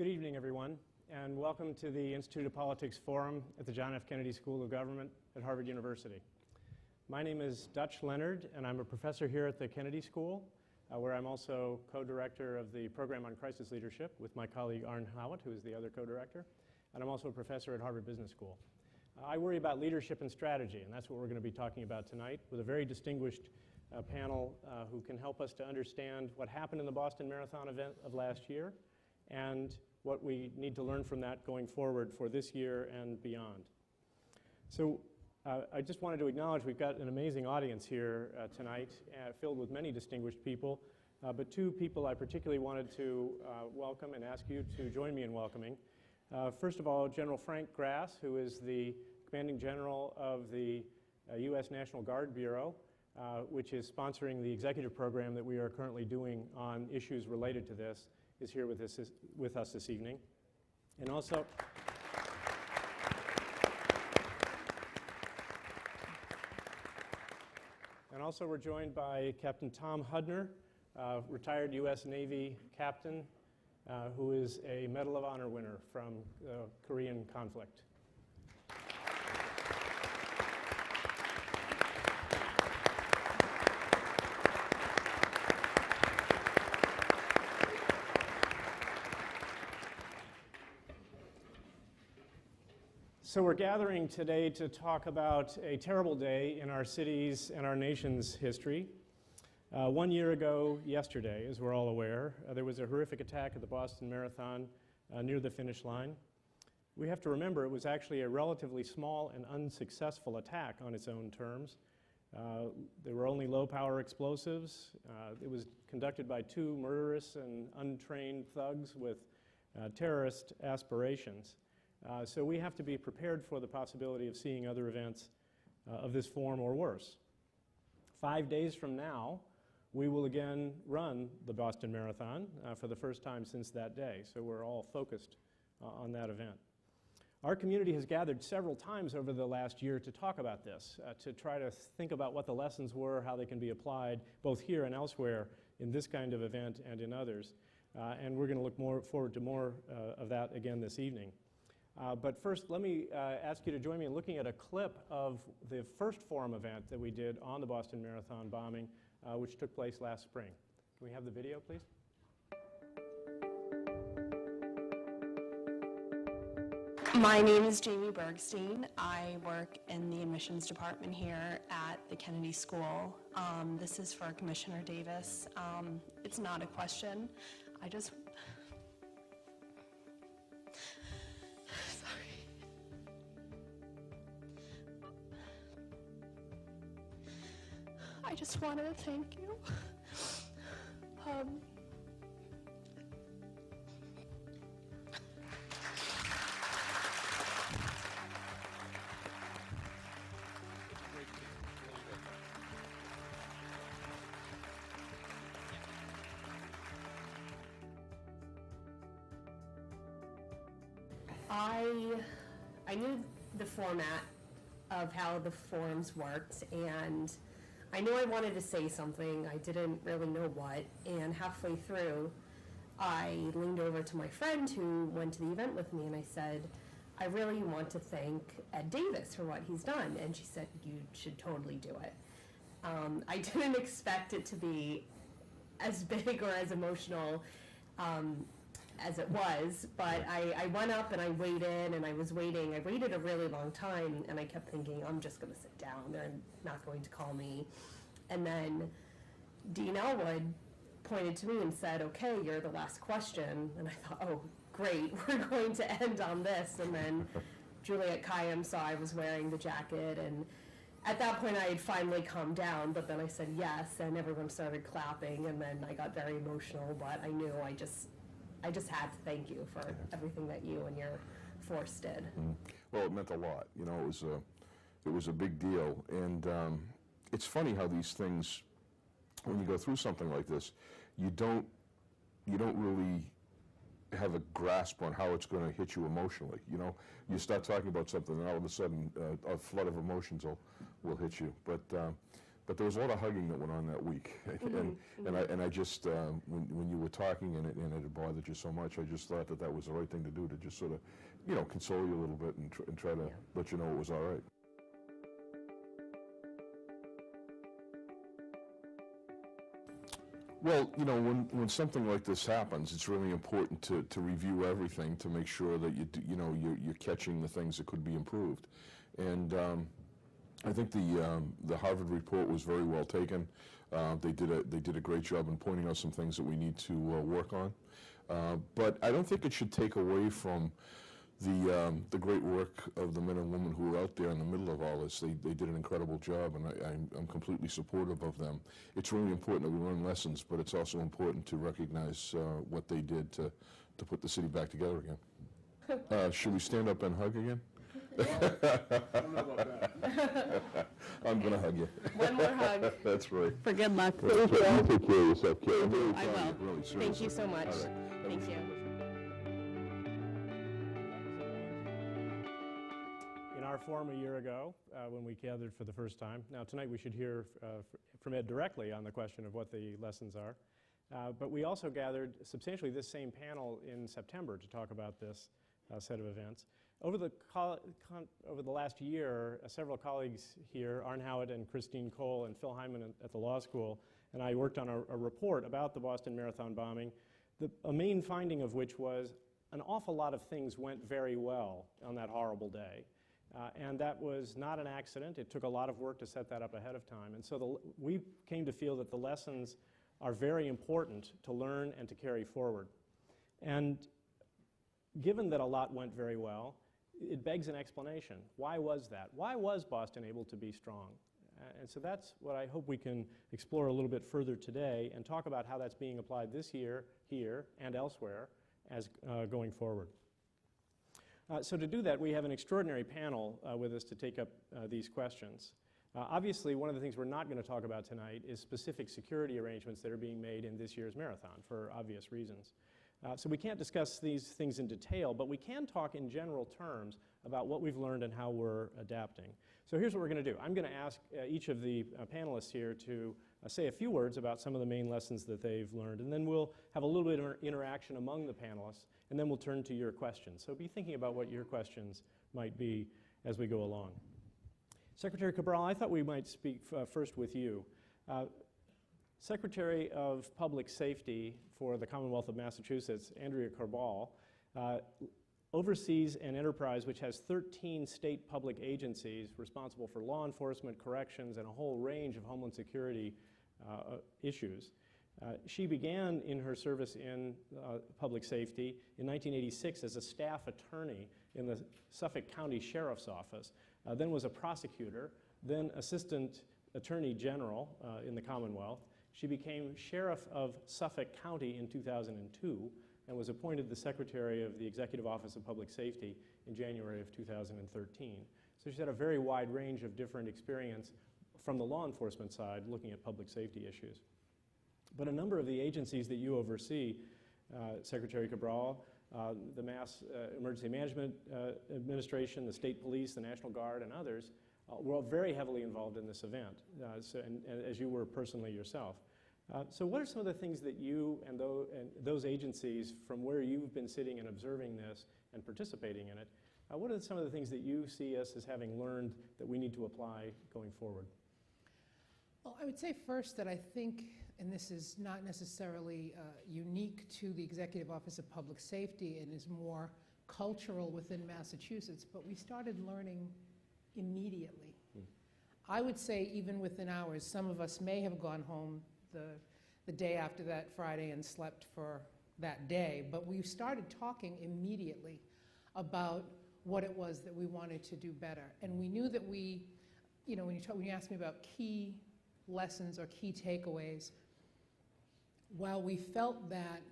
Good evening, everyone, and welcome to the Institute of Politics Forum at the John F. Kennedy School of Government at Harvard University. My name is Dutch Leonard, and I'm a professor here at the Kennedy School, where I'm also co-director of the Program on Crisis Leadership with my colleague Arne Howitt, who is the other co-director, and I'm also a professor at Harvard Business School. I worry about leadership and strategy, and that's what we're going to be talking about tonight with a very distinguished panel who can help us to understand what happened in the Boston Marathon event of last year and what we need to learn from that going forward for this year and beyond. So I just wanted to acknowledge we've got an amazing audience here tonight, filled with many distinguished people, but two people I particularly wanted to welcome and ask you to join me in welcoming. First of all, General Frank Grass, who is the Commanding General of the U.S. National Guard Bureau, which is sponsoring the executive program that we are currently doing on issues related to this, is here with us this evening. And also, we're joined by Captain Tom Hudner, retired U.S. Navy captain, who is a Medal of Honor winner from the Korean conflict. So we're gathering today to talk about a terrible day in our city's and our nation's history. 1 year ago yesterday, as we're all aware, there was a horrific attack at the Boston Marathon near the finish line. We have to remember it was actually a relatively small and unsuccessful attack on its own terms. There were only low-power explosives. It was conducted by two murderous and untrained thugs with terrorist aspirations. So we have to be prepared for the possibility of seeing other events of this form or worse. 5 days from now, we will again run the Boston Marathon for the first time since that day, so we're all focused on that event. Our community has gathered several times over the last year to talk about this, to try to think about what the lessons were, how they can be applied, both here and elsewhere in this kind of event and in others. And we're going to look forward to more of that again this evening. But first, let me ask you to join me in looking at a clip of the first forum event that we did on the Boston Marathon bombing, which took place last spring. Can we have the video, please? My name is Jamie Bergstein. I work in the admissions department here at the Kennedy School. This is for Commissioner Davis. It's not a question. I just wanted to thank you. I knew the format of how the forums worked, and I knew I wanted to say something. I didn't really know what, and halfway through, I leaned over to my friend who went to the event with me, and I said, I really want to thank Ed Davis for what he's done. And she said, you should totally do it. I didn't expect it to be as big or as emotional as it was, but I went up and I waited, and I was waiting. I waited a really long time, and I kept thinking, I'm just going to sit down. They're not going to call me. And then Dean Elwood pointed to me and said, okay, you're the last question. And I thought, oh, great, we're going to end on this. And then Juliet Kayyem saw I was wearing the jacket, and at that point I had finally calmed down, but then I said yes, and everyone started clapping, and then I got very emotional, but I knew I just had to thank you for everything that you and your force did. Well, it meant a lot. You know, it was a big deal, and it's funny how these things, when you go through something like this, you don't really have a grasp on how it's going to hit you emotionally. You know, you start talking about something, and all of a sudden, a flood of emotions will hit you. But but there was a lot of hugging that went on that week. And I just, when you were talking and it had bothered you so much, I just thought that was the right thing to do, to just sort of, console you a little bit and try to let you know it was all right. Well, when something like this happens, it's really important to review everything to make sure that you're catching the things that could be improved. And I think the Harvard report was very well taken. They did a great job in pointing out some things that we need to work on. But I don't think it should take away from the great work of the men and women who were out there in the middle of all this. They did an incredible job, and I'm completely supportive of them. It's really important that we learn lessons, but it's also important to recognize what they did to put the city back together again. Should we stand up and hug again? I don't know about that. I'm going to hug you. One more hug. That's right. For good luck. Thank you. You take care of yourself, Kate. I'm really I proud of you, will. really, Thank seriously. you so much. All right. Thank you. In our forum a year ago, when we gathered for the first time. Now, tonight we should hear from Ed directly on the question of what the lessons are. But we also gathered substantially this same panel in September to talk about this set of events. Over the last year, several colleagues here, Arne Howitt and Christine Cole and Phil Hyman at the law school, and I worked on a report about the Boston Marathon bombing, a main finding of which was an awful lot of things went very well on that horrible day. And that was not an accident. It took a lot of work to set that up ahead of time. And so we came to feel that the lessons are very important to learn and to carry forward. And given that a lot went very well, it begs an explanation. Why was that? Why was Boston able to be strong? And so that's what I hope we can explore a little bit further today and talk about how that's being applied this year, here, and elsewhere as going forward. So to do that, we have an extraordinary panel with us to take up these questions. Obviously, one of the things we're not going to talk about tonight is specific security arrangements that are being made in this year's marathon for obvious reasons. So we can't discuss these things in detail, but we can talk in general terms about what we've learned and how we're adapting. So here's what we're going to do. I'm going to ask each of the panelists here to say a few words about some of the main lessons that they've learned, and then we'll have a little bit of interaction among the panelists, and then we'll turn to your questions. So be thinking about what your questions might be as we go along. Secretary Cabral, I thought we might speak first with you. Secretary of Public Safety for the Commonwealth of Massachusetts, Andrea Cabral, oversees an enterprise which has 13 state public agencies responsible for law enforcement, corrections, and a whole range of homeland security issues. She began in her service in public safety in 1986 as a staff attorney in the Suffolk County Sheriff's Office, then was a prosecutor, then Assistant Attorney General in the Commonwealth. She became Sheriff of Suffolk County in 2002 and was appointed the Secretary of the Executive Office of Public Safety in January of 2013. So she's had a very wide range of different experience from the law enforcement side looking at public safety issues. But a number of the agencies that you oversee, Secretary Cabral, the Mass Emergency Management Administration, the State Police, the National Guard, and others, were all very heavily involved in this event, and as you were personally yourself. So what are some of the things that you and those agencies, from where you've been sitting and observing this and participating in it, what are some of the things that you see us as having learned that we need to apply going forward? Well, I would say first that I think, and this is not necessarily unique to the Executive Office of Public Safety and is more cultural within Massachusetts, but we started learning immediately. I would say even within hours, some of us may have gone home the day after that Friday and slept for that day, but we started talking immediately about what it was that we wanted to do better. And we knew that we, when you asked me about key lessons or key takeaways, while we felt that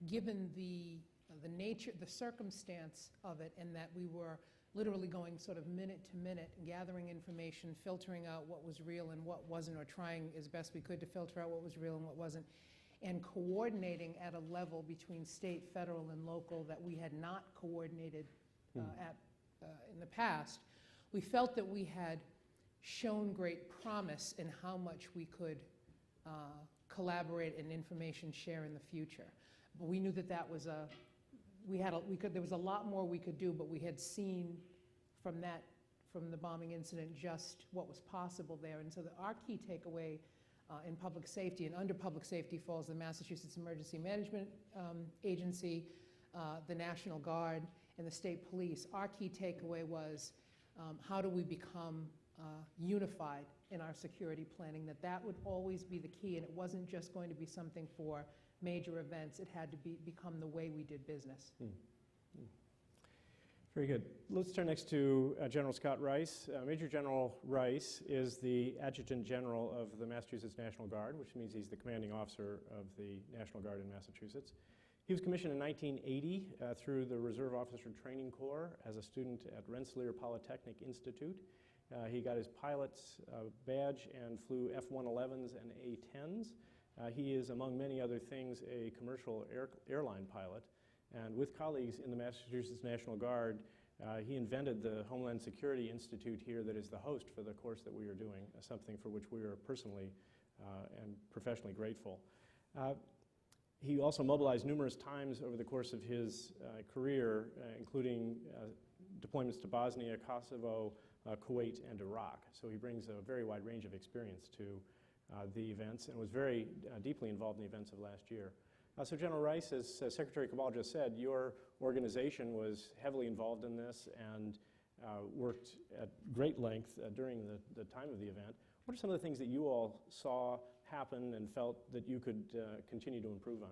given the nature, the circumstance of it, and that we were literally going sort of minute to minute, gathering information, filtering out what was real and what wasn't, or trying as best we could to filter out what was real and what wasn't, and coordinating at a level between state, federal, and local that we had not coordinated in the past, we felt that we had shown great promise in how much we could collaborate and information share in the future. But we knew that that was there was a lot more we could do, but we had seen from the bombing incident just what was possible there. And so our key takeaway in public safety, and under public safety falls the Massachusetts Emergency Management Agency, the National Guard, and the state police. Our key takeaway was how do we become unified in our security planning, that would always be the key, and it wasn't just going to be something for major events. It had to become the way we did business. Very good. Let's turn next to General Scott Rice. Major General Rice is the Adjutant General of the Massachusetts National Guard, which means he's the commanding officer of the National Guard in Massachusetts. He was commissioned in 1980 through the Reserve Officer Training Corps as a student at Rensselaer Polytechnic Institute. He got his pilot's badge and flew F-111s and A-10s. He is, among many other things, a commercial airline pilot. And with colleagues in the Massachusetts National Guard, he invented the Homeland Security Institute here that is the host for the course that we are doing, something for which we are personally and professionally grateful. He also mobilized numerous times over the course of his career, including deployments to Bosnia, Kosovo, Kuwait, and Iraq. So he brings a very wide range of experience to the events and was very deeply involved in the events of last year. So General Rice, as Secretary Cabral just said, your organization was heavily involved in this and worked at great length during the time of the event. What are some of the things that you all saw happen and felt that you could continue to improve on?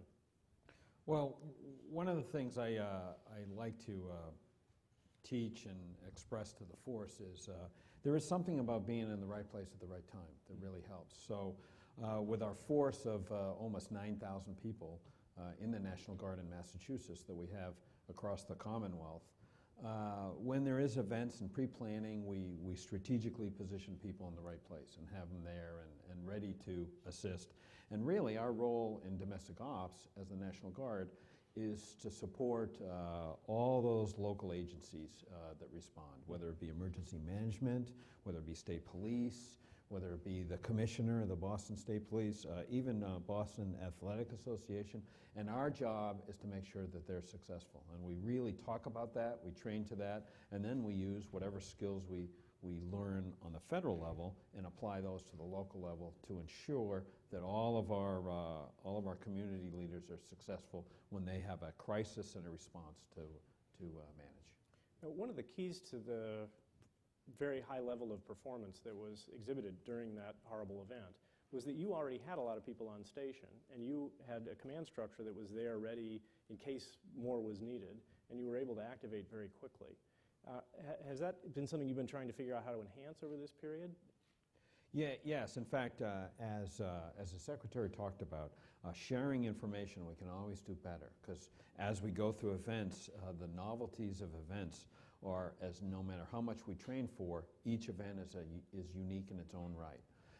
Well, one of the things I like to teach and express to the force is there is something about being in the right place at the right time that really helps. So with our force of almost 9,000 people in the National Guard in Massachusetts that we have across the Commonwealth, when there is events and pre-planning, we strategically position people in the right place and have them there and ready to assist. And really our role in domestic ops as the National Guard is to support all those local agencies that respond, whether it be emergency management, whether it be state police, whether it be the commissioner of the Boston State Police, even Boston Athletic Association. And our job is to make sure that they're successful. And we really talk about that, we train to that, and then we use whatever skills we learn on the federal level and apply those to the local level to ensure that all of our community leaders are successful when they have a crisis and a response to manage. Now, one of the keys to the very high level of performance that was exhibited during that horrible event was that you already had a lot of people on station, and you had a command structure that was there ready in case more was needed, and you were able to activate very quickly. Has that been something you've been trying to figure out how to enhance over this period? Yes. In fact, as the Secretary talked about, sharing information we can always do better, because as we go through events, the novelties of events are, as no matter how much we train for, each event is unique in its own right.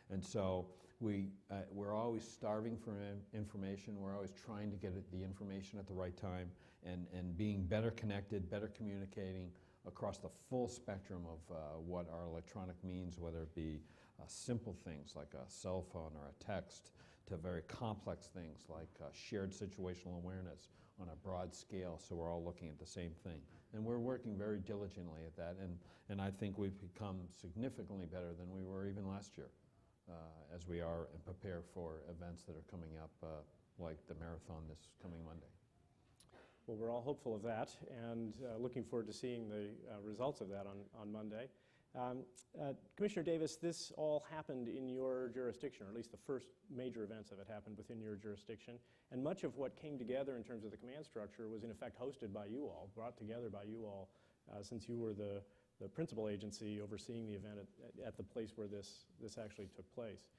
And so we're always starving for information. We're always trying to get the information at the right time and being better connected, better communicating across the full spectrum of what our electronic means, whether it be simple things like a cell phone or a text to very complex things like shared situational awareness on a broad scale, so we're all looking at the same thing. And we're working very diligently at that, and I think we've become significantly better than we were even last year as we are and prepare for events that are coming up like the marathon this coming Monday. Well, we're all hopeful of that and looking forward to seeing the results of that on Monday. Commissioner Davis, this all happened in your jurisdiction, or at least the first major events of it happened within your jurisdiction, and much of what came together in terms of the command structure was in effect hosted by you all, brought together by you all, since you were the principal agency overseeing the event at the place where this actually took place.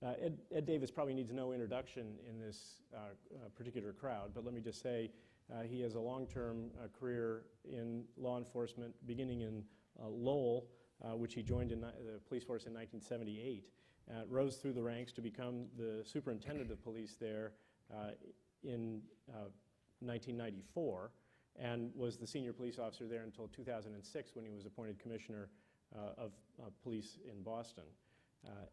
Ed Davis probably needs no introduction in this particular crowd, but let me just say he has a long-term career in law enforcement, beginning in Lowell, which he joined in the police force in 1978, rose through the ranks to become the superintendent of police there in 1994, and was the senior police officer there until 2006 when he was appointed commissioner of police in Boston,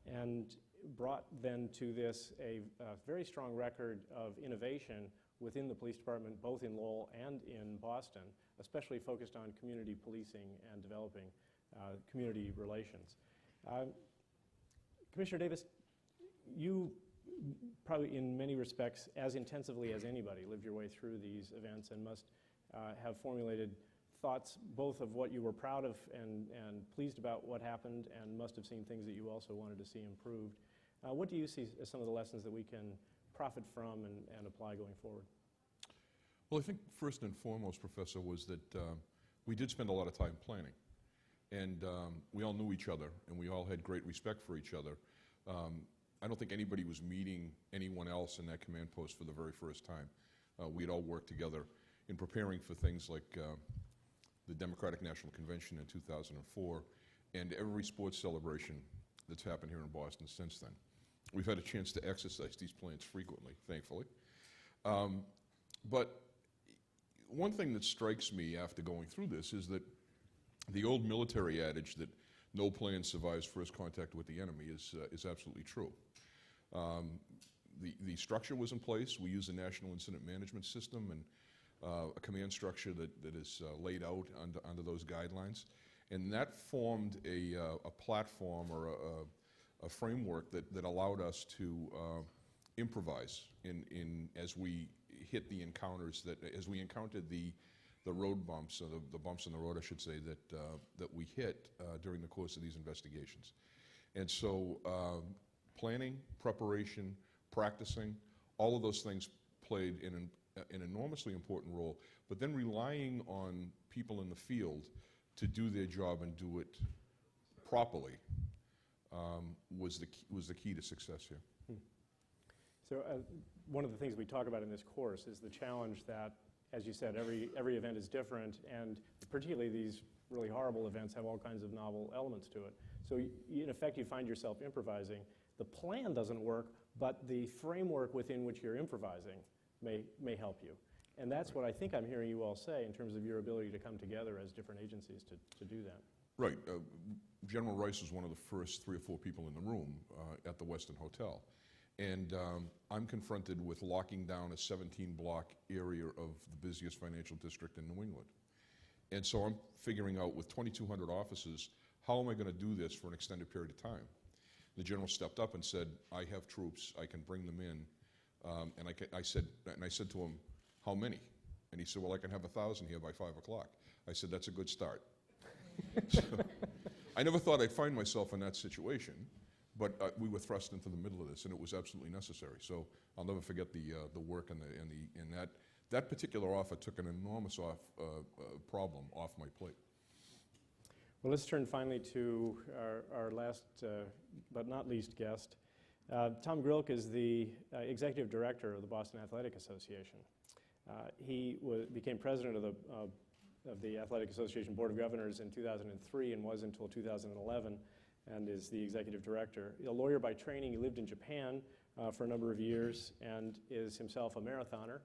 and brought then to this a very strong record of innovation within the police department, both in Lowell and in Boston, especially focused on community policing and developing community relations. Commissioner Davis, you probably in many respects, as intensively as anybody, lived your way through these events and must have formulated thoughts both of what you were proud of and pleased about what happened, and must have seen things that you also wanted to see improved. What do you see as some of the lessons that we can profit from and apply going forward? Well, I think first and foremost, Professor, was that we did spend a lot of time planning. And we all knew each other, and we all had great respect for each other. I don't think anybody was meeting anyone else in that command post for the very first time. We'd all worked together in preparing for things like the Democratic National Convention in 2004 and every sports celebration that's happened here in Boston since then. We've had a chance to exercise these plans frequently, thankfully. But one thing that strikes me after going through this is that the old military adage that no plan survives first contact with the enemy is absolutely true. The structure was in place. We use a national incident management system and a command structure that is laid out under those guidelines. And that formed a platform or a framework that allowed us to improvise as we hit the encounters, as we encountered the road bumps, or the bumps in the road, I should say, that we hit during the course of these investigations. And so planning, preparation, practicing, all of those things played an enormously important role, but then relying on people in the field to do their job and do it properly was the key to success here. So one of the things we talk about in this course is the challenge that, as you said, every event is different, and particularly these really horrible events have all kinds of novel elements to it. So in effect, you find yourself improvising. The plan doesn't work, but the framework within which you're improvising may help you. And that's what I think I'm hearing you all say in terms of your ability to come together as different agencies to do that. Right. General Rice was one of the first 3 or 4 people in the room at the Westin Hotel. And I'm confronted with locking down a 17-block area of the busiest financial district in New England. And so I'm figuring out, with 2,200 officers, how am I going to do this for an extended period of time? The general stepped up and said, I have troops, I can bring them in. And I said to him, how many? And he said, well, I can have 1,000 here by 5 o'clock. I said, that's a good start. So, I never thought I'd find myself in that situation, but we were thrust into the middle of this, and it was absolutely necessary. So I'll never forget the work and that particular offer took an enormous problem off my plate. Well, let's turn finally to our last but not least guest. Tom Grilk is the executive director of the Boston Athletic Association. He became president of the Athletic Association Board of Governors in 2003 and was until 2011, and is the executive director. A lawyer by training, he lived in Japan for a number of years and is himself a marathoner.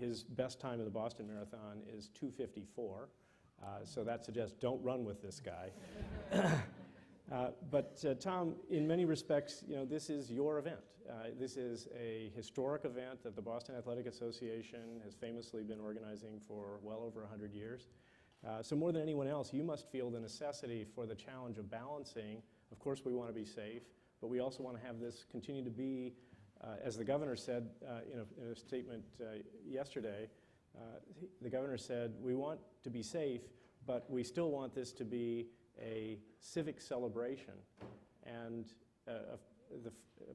His best time in the Boston Marathon is 2:54, so that suggests don't run with this guy. But Tom, in many respects, this is your event. This is a historic event that the Boston Athletic Association has famously been organizing for well over 100 years. So more than anyone else, you must feel the necessity for the challenge of balancing. Of course, we want to be safe, but we also want to have this continue to be, as the governor said in a statement yesterday, the governor said, we want to be safe, but we still want this to be a civic celebration and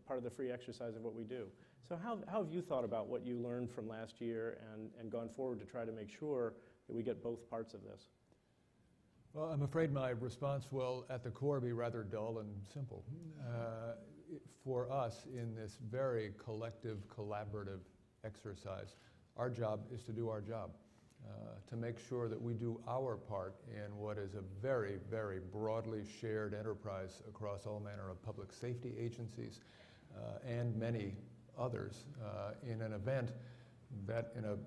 part of the free exercise of what we do. So how have you thought about what you learned from last year and gone forward to try to make sure that we get both parts of this? Well, I'm afraid my response will, at the core, be rather dull and simple. For us, in this very collective, collaborative exercise, our job is to do our job, to make sure that we do our part in what is a very, very broadly shared enterprise across all manner of public safety agencies and many others in an event that, in a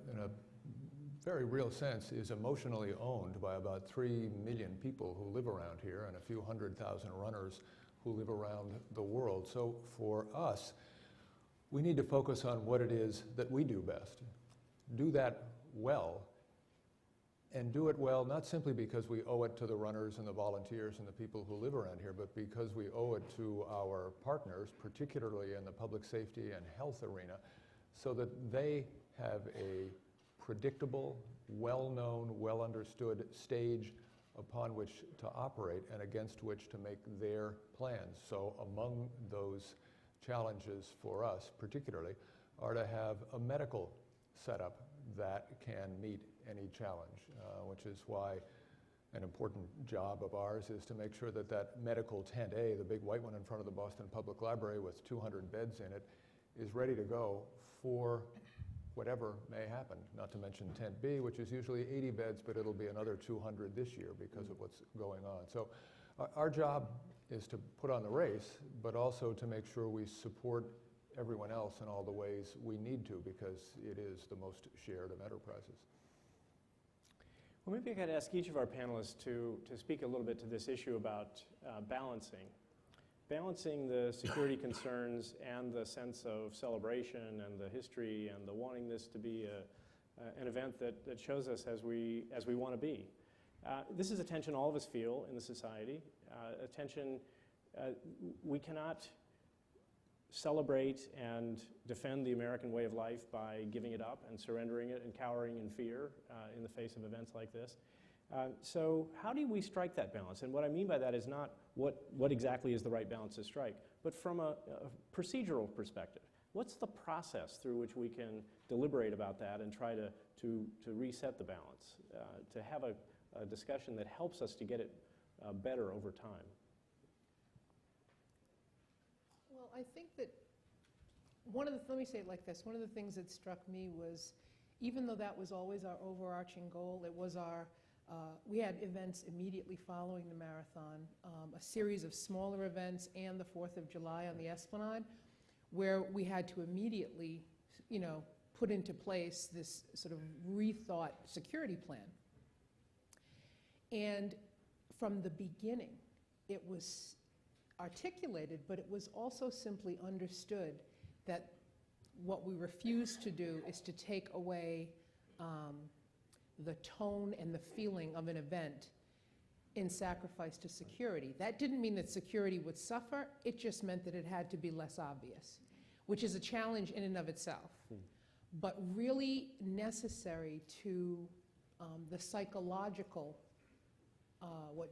very real sense, is emotionally owned by about 3 million people who live around here and a few 100,000 runners who live around the world. So for us, we need to focus on what it is that we do best. Do that well, and do it well not simply because we owe it to the runners and the volunteers and the people who live around here, but because we owe it to our partners, particularly in the public safety and health arena, so that they have a predictable, well-known, well-understood stage upon which to operate and against which to make their plans. So among those challenges for us particularly are to have a medical setup that can meet any challenge, which is why an important job of ours is to make sure that that medical tent A, the big white one in front of the Boston Public Library with 200 beds in it, is ready to go for whatever may happen, not to mention tent B, which is usually 80 beds, but it'll be another 200 this year because of what's going on. So our job is to put on the race, but also to make sure we support everyone else in all the ways we need to, because it is the most shared of enterprises. Well, maybe I could ask each of our panelists to speak a little bit to this issue about balancing the security concerns and the sense of celebration and the history and the wanting this to be an event that shows us as we want to be. This is a tension all of us feel in the society, a tension we cannot celebrate and defend the American way of life by giving it up and surrendering it and cowering in fear in the face of events like this. So how do we strike that balance? And what I mean by that is not what exactly is the right balance to strike, but from a procedural perspective. What's the process through which we can deliberate about that and try to reset the balance, to have a discussion that helps us to get it better over time? Well, I think that let me say it like this, one of the things that struck me was, even though that was always our overarching goal, it was we had events immediately following the marathon, a series of smaller events and the 4th of July on the Esplanade, where we had to immediately, put into place this sort of rethought security plan. And from the beginning, it was articulated, but it was also simply understood that what we refused to do is to take away the tone and the feeling of an event in sacrifice to security. That didn't mean that security would suffer, it just meant that it had to be less obvious, which is a challenge in and of itself, but really necessary to the psychological, what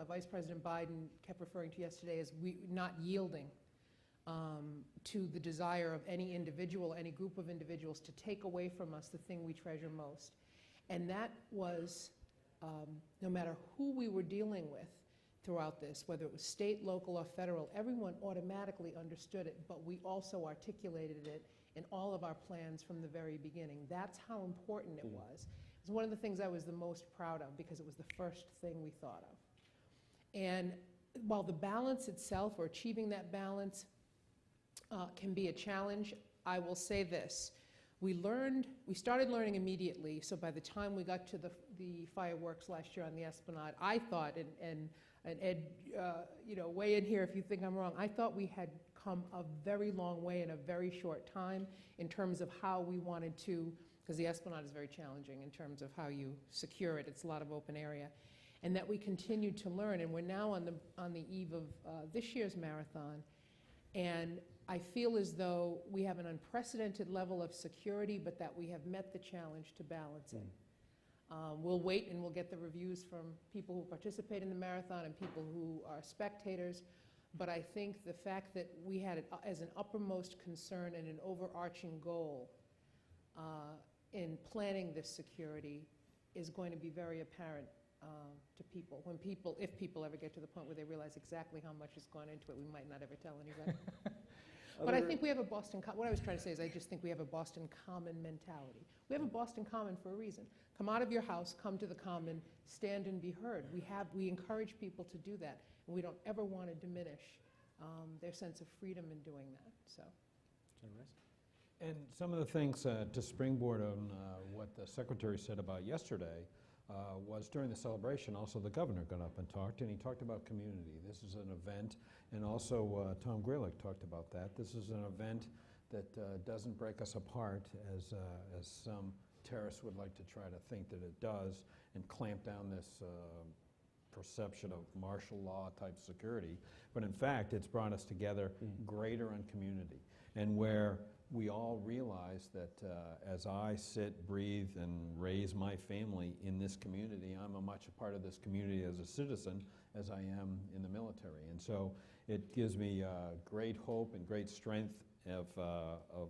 Vice President Biden kept referring to yesterday as not yielding to the desire of any individual, any group of individuals to take away from us the thing we treasure most. And that was, no matter who we were dealing with throughout this, whether it was state, local, or federal, everyone automatically understood it, but we also articulated it in all of our plans from the very beginning. That's how important it was. It was one of the things I was the most proud of because it was the first thing we thought of. And while the balance itself, or achieving that balance, can be a challenge, I will say this. We started learning immediately, so by the time we got to the fireworks last year on the Esplanade, I thought, and Ed, weigh in here if you think I'm wrong, I thought we had come a very long way in a very short time in terms of how we wanted to, because the Esplanade is very challenging in terms of how you secure it. It's a lot of open area. And that we continued to learn, and we're now on the eve of this year's marathon, and I feel as though we have an unprecedented level of security, but that we have met the challenge to balance it. We'll wait and we'll get the reviews from people who participate in the marathon and people who are spectators, but I think the fact that we had it as an uppermost concern and an overarching goal in planning this security is going to be very apparent to people. If people ever get to the point where they realize exactly how much has gone into it, we might not ever tell anybody. But I think we have what I was trying to say is I just think we have a Boston Common mentality. We have a Boston Common for a reason. Come out of your house, come to the Common, stand and be heard. We encourage people to do that, and we don't ever want to diminish their sense of freedom in doing that. So. And some of the things to springboard on what the Secretary said about yesterday was during the celebration, also the Governor got up and talked, and he talked about community. This is an event, and also Tom Grilk talked about that. This is an event that doesn't break us apart as some terrorists would like to try to think that it does and clamp down this perception of martial law type security. But in fact, it's brought us together greater on community. And where we all realize that as I sit, breathe, and raise my family in this community, I'm as much a part of this community as a citizen as I am in the military. And so it gives me great hope and great strength of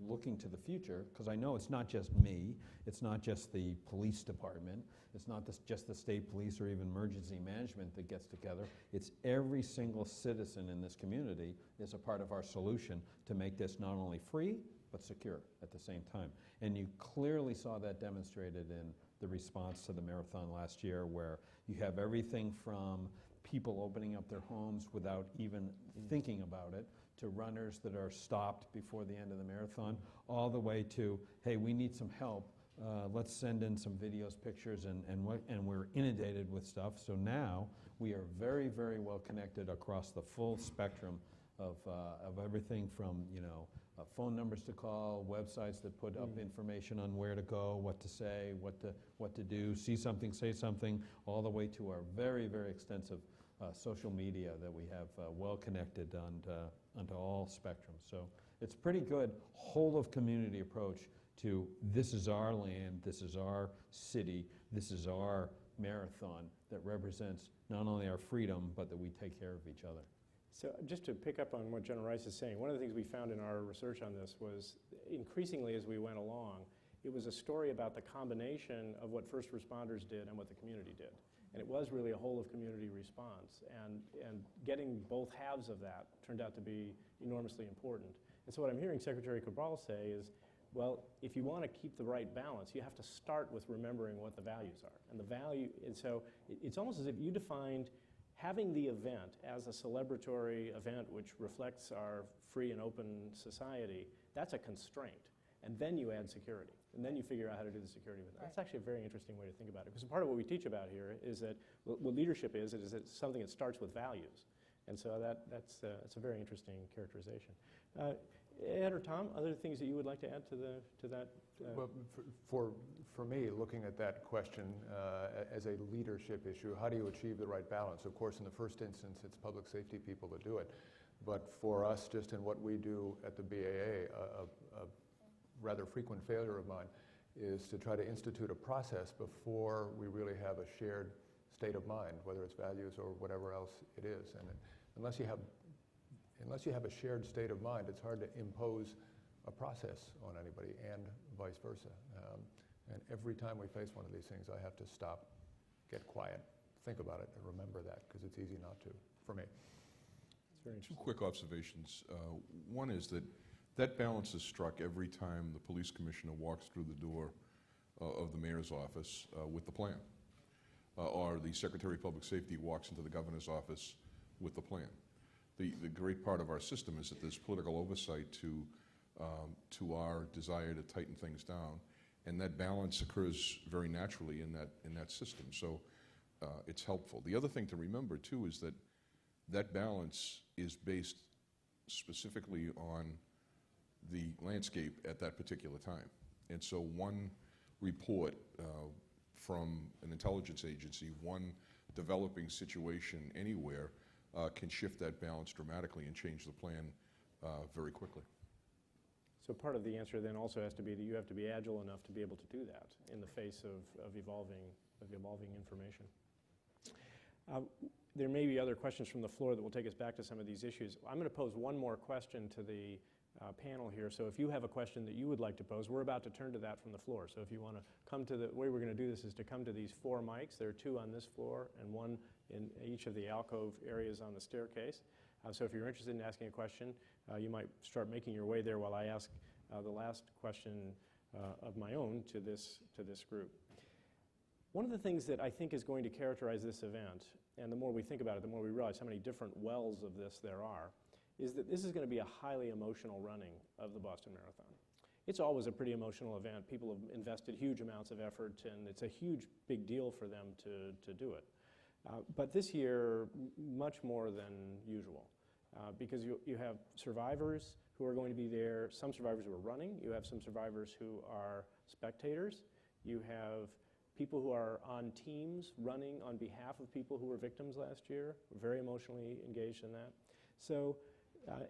looking to the future, because I know it's not just me, it's not just the police department, it's not just the state police or even emergency management that gets together, it's every single citizen in this community is a part of our solution to make this not only free, but secure at the same time. And you clearly saw that demonstrated in the response to the marathon last year, where you have everything from people opening up their homes without even thinking about it, to runners that are stopped before the end of the marathon, all the way to, hey, we need some help, let's send in some videos, pictures, and we're inundated with stuff. So now we are very, very well connected across the full spectrum of everything from, phone numbers to call, websites that put up information on where to go, what to say, what to do, see something, say something, all the way to our very, very extensive social media that we have well connected onto all spectrums. So it's pretty good whole of community approach to this is our land, this is our city, this is our marathon that represents not only our freedom, but that we take care of each other. So just to pick up on what General Rice is saying, one of the things we found in our research on this was increasingly as we went along, it was a story about the combination of what first responders did and what the community did. And it was really a whole of community response. And getting both halves of that turned out to be enormously important. And so what I'm hearing Secretary Cabral say is, well, if you want to keep the right balance, you have to start with remembering what the values are. And so it's almost as if you defined having the event as a celebratory event which reflects our free and open society, that's a constraint. And then you add security. And then you figure out how to do the security with it. That's actually a very interesting way to think about it. Because part of what we teach about here is that what leadership is it's something that starts with values. And so that's a very interesting characterization. Ed or Tom, other things that you would like to add to that? Well, for me, looking at that question as a leadership issue, how do you achieve the right balance? Of course, in the first instance, it's public safety people that do it. But for us, just in what we do at the BAA, a rather frequent failure of mine is to try to institute a process before we really have a shared state of mind, whether it's values or whatever else it is. And unless you have a shared state of mind, it's hard to impose a process on anybody, and vice versa. And every time we face one of these things, I have to stop, get quiet, think about it, and remember that, because it's easy not to, for me. It's very Two interesting. quick observations. One is that balance is struck every time the police commissioner walks through the door of the mayor's office with the plan, or the secretary of public safety walks into the governor's office with the plan. The great part of our system is that there's political oversight to our desire to tighten things down, and that balance occurs very naturally in that system. So it's helpful. The other thing to remember too is that balance is based specifically on the landscape at that particular time. And so one report from an intelligence agency, one developing situation anywhere can shift that balance dramatically and change the plan very quickly. So part of the answer then also has to be that you have to be agile enough to be able to do that in the face of evolving information. There may be other questions from the floor that will take us back to some of these issues. I'm going to pose one more question to the panel here. So if you have a question that you would like to pose, we're about to turn to that from the floor. So if you want to come to the way we're going to do this is to come to these 4 mics. There are 2 on this floor and 1 in each of the alcove areas on the staircase. So if you're interested in asking a question, you might start making your way there while I ask the last question of my own to this group. One of the things that I think is going to characterize this event, and the more we think about it, the more we realize how many different wells of this there are, is that this is going to be a highly emotional running of the Boston Marathon. it's always a pretty emotional event. People have invested huge amounts of effort, and it's a huge, big deal for them to do it. But this year, much more than usual, because you have survivors who are going to be there, some survivors who are running, you have some survivors who are spectators, you have people who are on teams running on behalf of people who were victims last year, very emotionally engaged in that. So,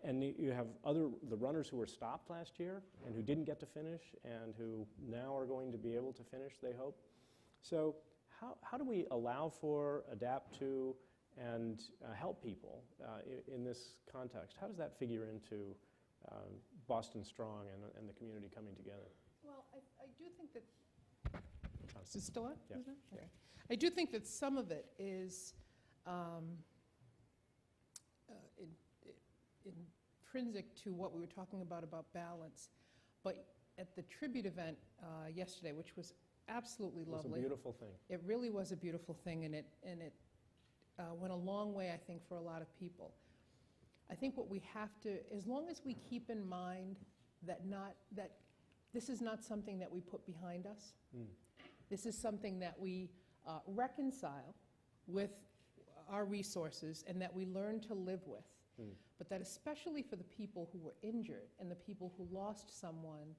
and you have the runners who were stopped last year and who didn't get to finish and who now are going to be able to finish, they hope. So how do we allow for, adapt to, and help people in this context? How does that figure into Boston Strong and the community coming together? Well, I do think that, is this still on? Yeah. Is it? Okay. I do think that some of it is intrinsic to what we were talking about balance. But at the tribute event yesterday, which was absolutely lovely. It was a beautiful thing. It really was a beautiful thing, and it went a long way, I think, for a lot of people. I think what we have to, as long as we keep in mind that this is not something that we put behind us. This is something that we reconcile with our resources and that we learn to live with. But that especially for the people who were injured and the people who lost someone,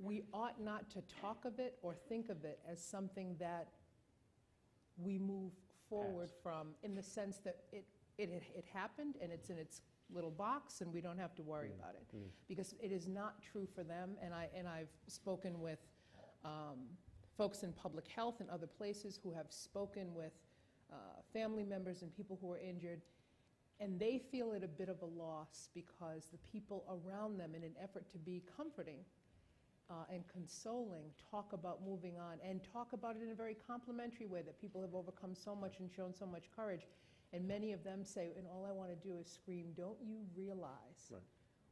we ought not to talk of it or think of it as something that we move forward from, in the sense that it happened and it's in its little box and we don't have to worry about it. Because it is not true for them, and I've spoken with folks in public health and other places who have spoken with family members and people who are injured, and they feel it a bit of a loss because the people around them, in an effort to be comforting and consoling, talk about moving on and talk about it in a very complimentary way, that people have overcome so much and shown so much courage. And many of them say, and all I want to do is scream, don't you realize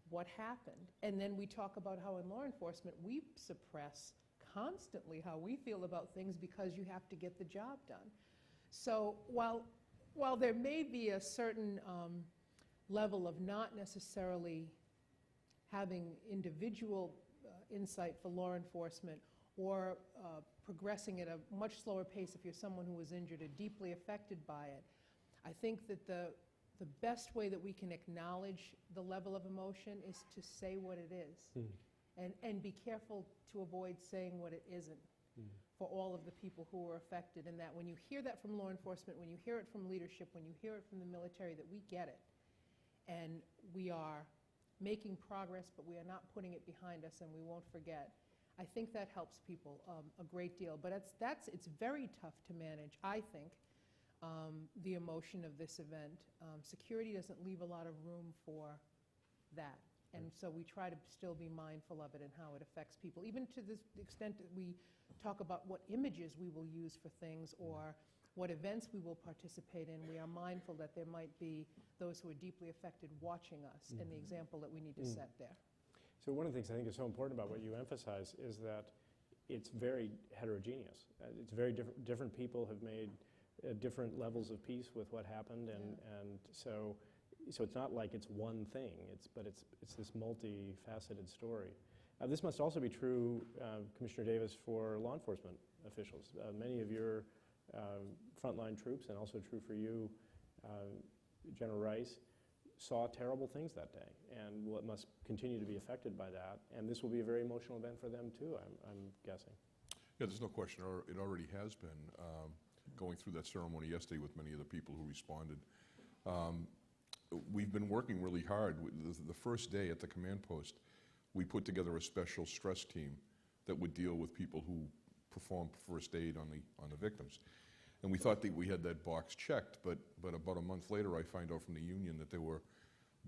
what happened? And then we talk about how in law enforcement we suppress constantly how we feel about things because you have to get the job done. So while there may be a certain level of not necessarily having individual insight for law enforcement, or progressing at a much slower pace if you're someone who was injured or deeply affected by it, I think that the best way that we can acknowledge the level of emotion is to say what it is, and be careful to avoid saying what it isn't for all of the people who were affected. And that when you hear that from law enforcement, when you hear it from leadership, when you hear it from the military, that we get it, and we are making progress, but we are not putting it behind us, and we won't forget. I think that helps people a great deal. But it's very tough to manage, I think, the emotion of this event. Security doesn't leave a lot of room for that. And so we try to still be mindful of it and how it affects people, even to the extent that we talk about what images we will use for things or what events we will participate in. We are mindful that there might be those who are deeply affected watching us, and the example that we need to set there. So one of the things I think is so important about what you emphasize is that it's very heterogeneous. It's very different people have made different levels of peace with what happened, and so it's not like it's one thing. But it's this multifaceted story. This must also be true, Commissioner Davis, for law enforcement officials. Many of your frontline troops, and also true for you, General Rice, saw terrible things that day, and must continue to be affected by that. And this will be a very emotional event for them too, I'm guessing. Yeah, there's no question. It already has been. Going through that ceremony yesterday with many of the people who responded. We've been working really hard. The first day at the command post, we put together a special stress team that would deal with people who performed first aid on the victims. And we thought that we had that box checked, but about a month later I find out from the union that there were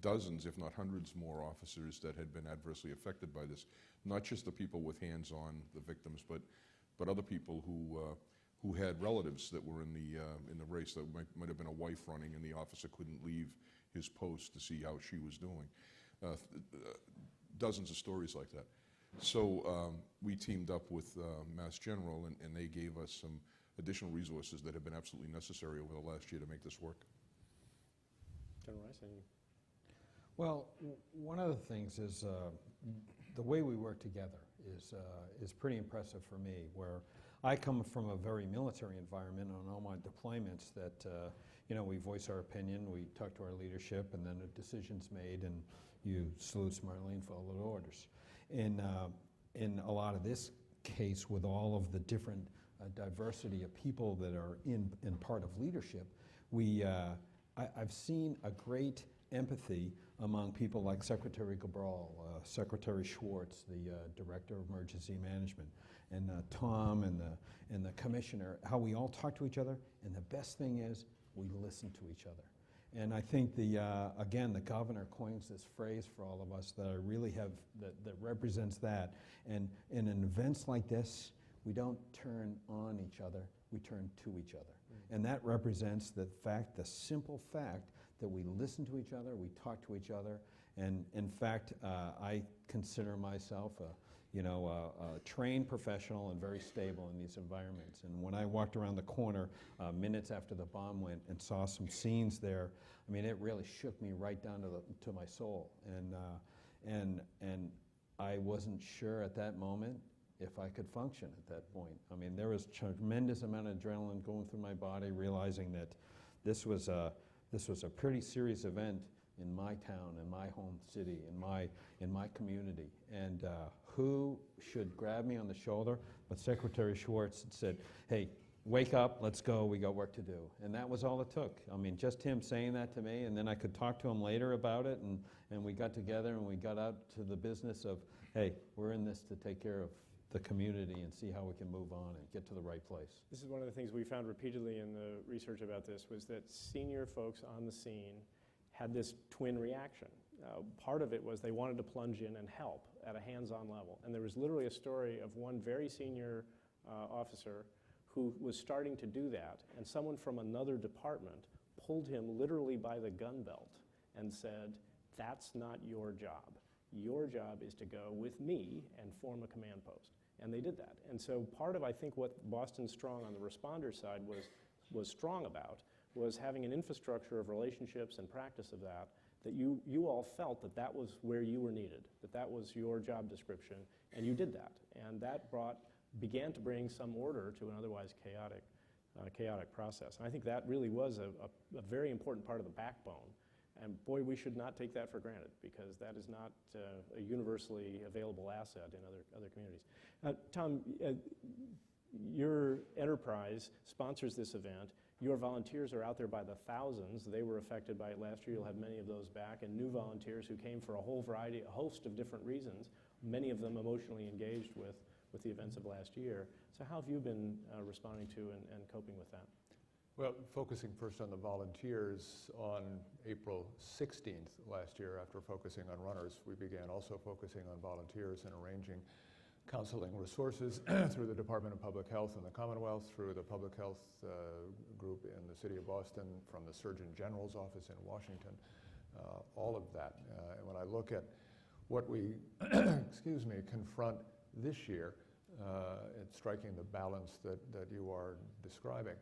dozens, if not hundreds more officers that had been adversely affected by this. Not just the people with hands on the victims, but other people who had relatives that were in the race. That might have been a wife running, and the officer couldn't leave his post to see how she was doing. Dozens of stories like that. So we teamed up with Mass General, and they gave us some additional resources that have been absolutely necessary over the last year to make this work. General Rice, any? Well, one of the things is the way we work together is pretty impressive for me, where I come from a very military environment on all my deployments that, we voice our opinion, we talk to our leadership, and then a decision's made, and you salute smartly and follow the orders. In a lot of this case, with all of the different diversity of people that are in part of leadership, I've seen a great empathy among people like Secretary Cabral, Secretary Schwartz, the Director of Emergency Management, and Tom and the Commissioner, how we all talk to each other, and the best thing is we listen to each other. And I think again, the governor coins this phrase for all of us that I really have, that represents that. And in events like this, we don't turn on each other, we turn to each other. And that represents the simple fact that we listen to each other, we talk to each other, and in fact, I consider myself a trained professional and very stable in these environments. And when I walked around the corner minutes after the bomb went and saw some scenes there, I mean, it really shook me right down to my soul. And I wasn't sure at that moment if I could function at that point. I mean, there was tremendous amount of adrenaline going through my body, realizing that this was a pretty serious event in my town, in my home city, in my community. And who should grab me on the shoulder but Secretary Schwartz said, "Hey, wake up, let's go, we got work to do." And that was all it took. I mean, just him saying that to me, and then I could talk to him later about it, and we got together and we got out to the business of, hey, we're in this to take care of the community and see how we can move on and get to the right place. This is one of the things we found repeatedly in the research about this, was that senior folks on the scene had this twin reaction. Part of it was they wanted to plunge in and help at a hands-on level. And there was literally a story of one very senior officer who was starting to do that, and someone from another department pulled him literally by the gun belt and said, "That's not your job. Your job is to go with me and form a command post." And they did that. And so part of, I think, what Boston Strong on the responder side was strong about was having an infrastructure of relationships and practice of that you all felt that was where you were needed, that was your job description, and you did that. And that began to bring some order to an otherwise chaotic process. And I think that really was a very important part of the backbone. And boy, we should not take that for granted, because that is not a universally available asset in other communities. Tom, your enterprise sponsors this event. Your volunteers are out there by the thousands. They were affected by it last year. You'll have many of those back, and new volunteers who came for a host of different reasons, many of them emotionally engaged with the events of last year. So how have you been responding to and coping with that? Well, focusing first on the volunteers, on April 16th last year, after focusing on runners, we began also focusing on volunteers and arranging counseling resources through the Department of Public Health in the Commonwealth, through the Public Health group in the city of Boston, from the Surgeon General's office in Washington, all of that. And when I look at what we, confront this year, it's striking the balance that you are describing.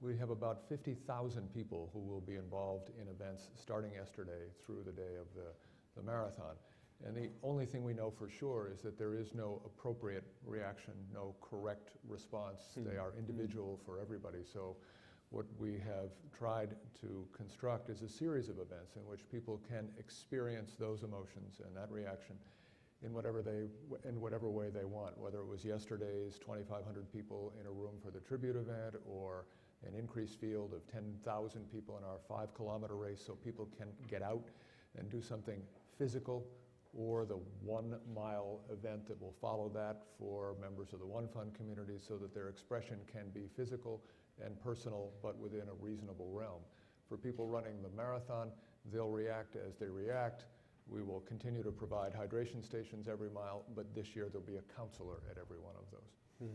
We have about 50,000 people who will be involved in events starting yesterday through the day of the marathon. And the only thing we know for sure is that there is no appropriate reaction, no correct response. They are individual for everybody. So what we have tried to construct is a series of events in which people can experience those emotions and that reaction in whatever way they want, whether it was yesterday's 2,500 people in a room for the tribute event, or an increased field of 10,000 people in our 5-kilometer race so people can get out and do something physical, or the 1-mile event that will follow that for members of the One Fund community, so that their expression can be physical and personal, but within a reasonable realm. For people running the marathon, they'll react as they react. We will continue to provide hydration stations every mile, but this year there'll be a counselor at every one of those.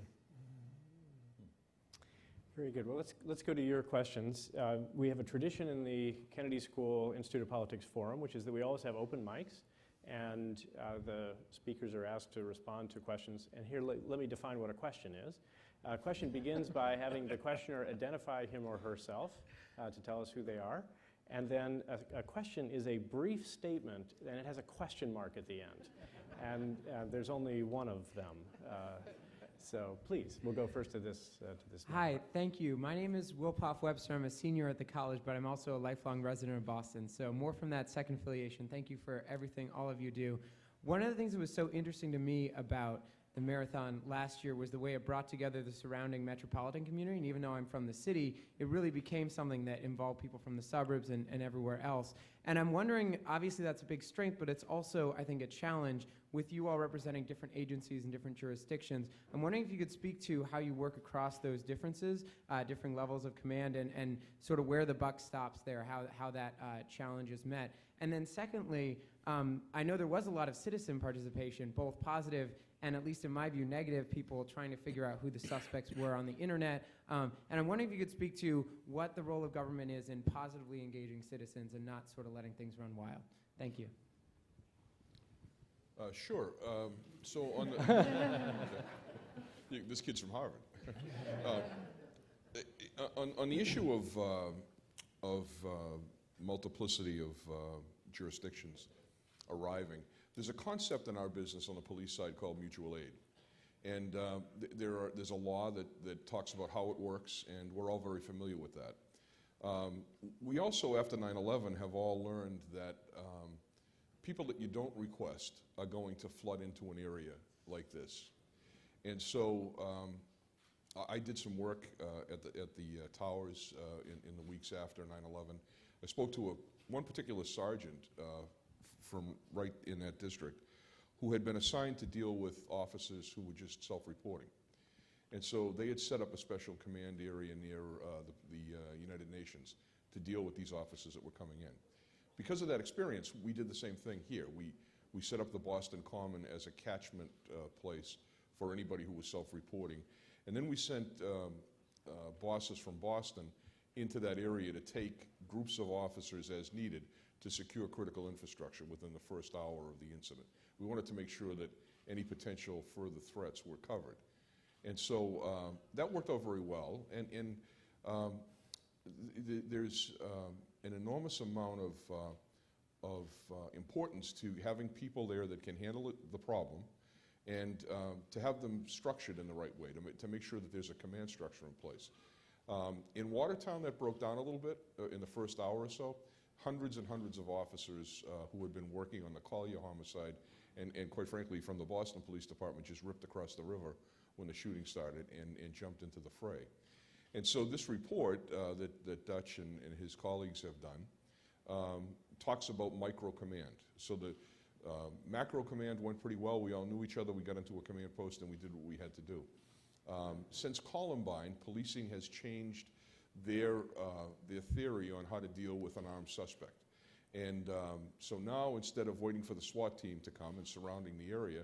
Very good. Well, let's go to your questions. We have a tradition in the Kennedy School Institute of Politics Forum, which is that we always have open mics, and the speakers are asked to respond to questions. And here, let me define what a question is. A question begins by having the questioner identify him or herself to tell us who they are. And then a question is a brief statement, and it has a question mark at the end. and there's only one of them. So please, we'll go first to this. Hi, thank you. My name is Will Poff Webster. I'm a senior at the college, but I'm also a lifelong resident of Boston. So more from that second affiliation. Thank you for everything all of you do. One of the things that was so interesting to me about the marathon last year was the way it brought together the surrounding metropolitan community. And even though I'm from the city, it really became something that involved people from the suburbs and everywhere else. And I'm wondering, obviously that's a big strength, but it's also, I think, a challenge with you all representing different agencies and different jurisdictions. I'm wondering if you could speak to how you work across those differences, different levels of command, and sort of where the buck stops there, how that challenge is met. And then secondly, I know there was a lot of citizen participation, both positive and, at least in my view, negative, people trying to figure out who the suspects were on the internet. And I'm wondering if you could speak to what the role of government is in positively engaging citizens and not sort of letting things run wild. Thank you. Sure. So on the this kid's from Harvard. On the issue of multiplicity of jurisdictions arriving, there's a concept in our business on the police side called mutual aid. And there's a law that talks about how it works, and we're all very familiar with that. We also, after 9/11, have all learned that people that you don't request are going to flood into an area like this. And so I did some work at the towers in the weeks after 9/11. I spoke to one particular sergeant from right in that district who had been assigned to deal with officers who were just self-reporting. And so they had set up a special command area near the United Nations to deal with these officers that were coming in. Because of that experience, we did the same thing here. We set up the Boston Common as a catchment place for anybody who was self-reporting. And then we sent bosses from Boston into that area to take groups of officers as needed to secure critical infrastructure within the first hour of the incident. We wanted to make sure that any potential further threats were covered. And so that worked out very well. And there's an enormous amount of importance to having people there that can handle the problem, and to have them structured in the right way, to make sure that there's a command structure in place. In Watertown, that broke down a little bit in the first hour or so. Hundreds and hundreds of officers who had been working on the Collier homicide, and quite frankly, from the Boston Police Department, just ripped across the river when the shooting started and jumped into the fray. And so this report that Dutch and his colleagues have done talks about micro command. So the macro command went pretty well. We all knew each other. We got into a command post and we did what we had to do. Since Columbine, policing has changed their theory on how to deal with an armed suspect. And so now, instead of waiting for the SWAT team to come and surrounding the area,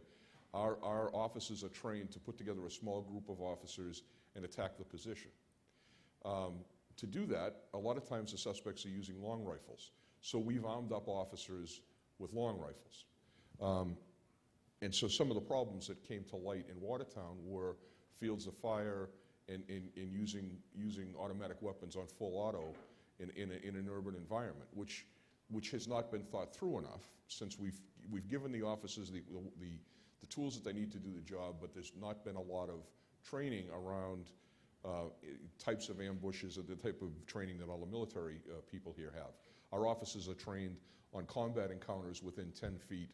our officers are trained to put together a small group of officers and attack the position. To do that, a lot of times the suspects are using long rifles. So we've armed up officers with long rifles. And so some of the problems that came to light in Watertown were fields of fire and using automatic weapons on full auto in an urban environment, which has not been thought through enough, since we've given the officers the tools that they need to do the job, but there's not been a lot of training around types of ambushes or the type of training that all the military people here have. Our officers are trained on combat encounters within 10 feet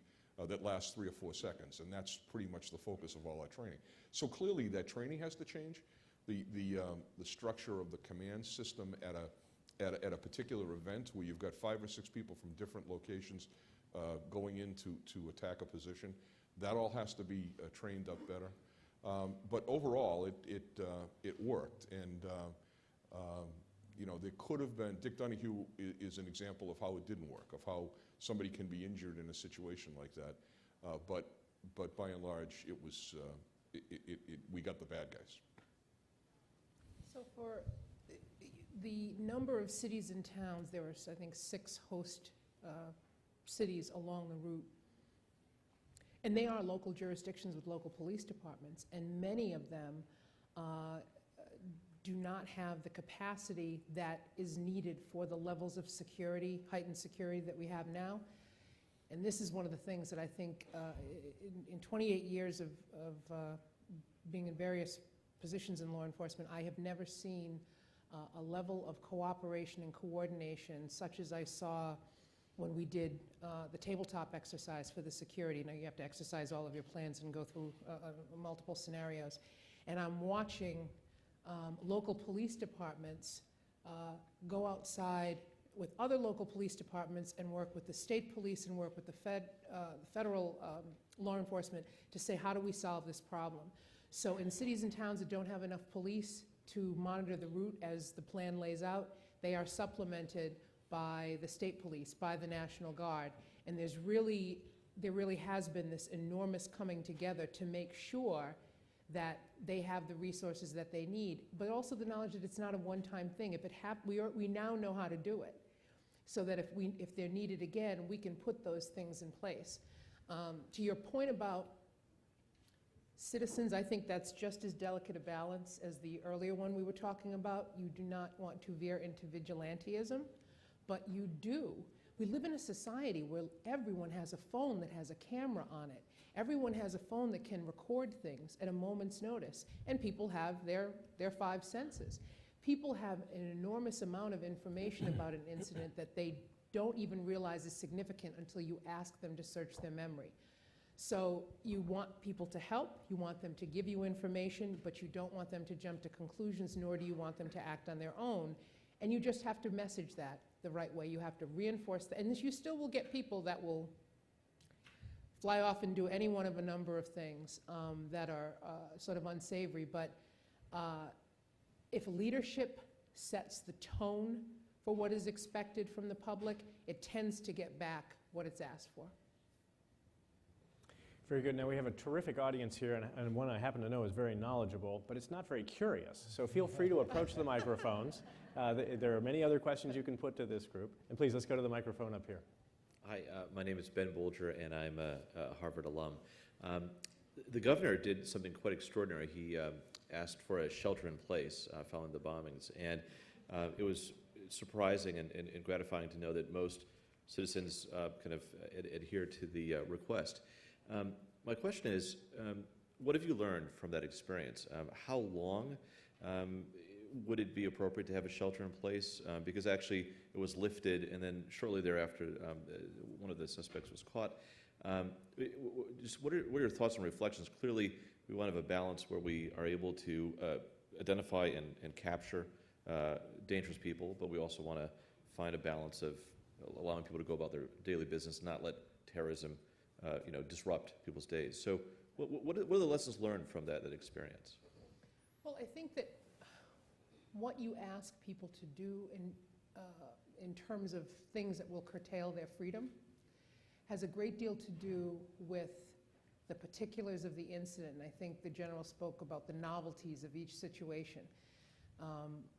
that last 3 or 4 seconds, and that's pretty much the focus of all our training. So clearly that training has to change. The structure of the command system at a particular event where you've got 5 or 6 people from different locations going in to attack a position, that all has to be trained up better. But overall, it worked, and there could have been. Dick Donahue is an example of how it didn't work, of how somebody can be injured in a situation like that. But by and large, it was we got the bad guys. So for the number of cities and towns, there were, I think, 6 host cities along the route. And they are local jurisdictions with local police departments, and many of them do not have the capacity that is needed for the levels of security, heightened security that we have now. And this is one of the things that I think in 28 years of being in various positions in law enforcement, I have never seen a level of cooperation and coordination such as I saw when we did the tabletop exercise for the security. Now you have to exercise all of your plans and go through multiple scenarios. And I'm watching local police departments go outside with other local police departments and work with the state police and work with the federal law enforcement to say, how do we solve this problem? So in cities and towns that don't have enough police to monitor the route as the plan lays out, they are supplemented by the state police, by the National Guard. And there really has been this enormous coming together to make sure that they have the resources that they need, but also the knowledge that it's not a one-time thing. If it we now know how to do it, so that if they're needed again, we can put those things in place. To your point about citizens, I think that's just as delicate a balance as the earlier one we were talking about. You do not want to veer into vigilantism, but you do. We live in a society where everyone has a phone that has a camera on it. Everyone has a phone that can record things at a moment's notice, and people have their five senses. People have an enormous amount of information about an incident that they don't even realize is significant until you ask them to search their memory. So you want people to help, you want them to give you information, but you don't want them to jump to conclusions, nor do you want them to act on their own. And you just have to message that the right way. You have to reinforce that. And you still will get people that will fly off and do any one of a number of things that are sort of unsavory. But if leadership sets the tone for what is expected from the public, it tends to get back what it's asked for. Very good. Now we have a terrific audience here, and one I happen to know is very knowledgeable, but it's not very curious. So feel free to approach the microphones. There are many other questions you can put to this group. And please, let's go to the microphone up here. Hi, my name is Ben Bolger, and I'm a Harvard alum. The governor did something quite extraordinary. He asked for a shelter in place following the bombings, and it was surprising and gratifying to know that most citizens kind of adhered to the request. My question is, what have you learned from that experience? How long would it be appropriate to have a shelter in place? Because actually it was lifted, and then shortly thereafter one of the suspects was caught. Just what are your thoughts and reflections? Clearly we want to have a balance where we are able to identify and capture dangerous people, but we also want to find a balance of allowing people to go about their daily business, not let terrorism disrupt people's days. So what are the lessons learned from that experience? Well, I think that what you ask people to do in terms of things that will curtail their freedom has a great deal to do with the particulars of the incident. And I think the general spoke about the novelties of each situation.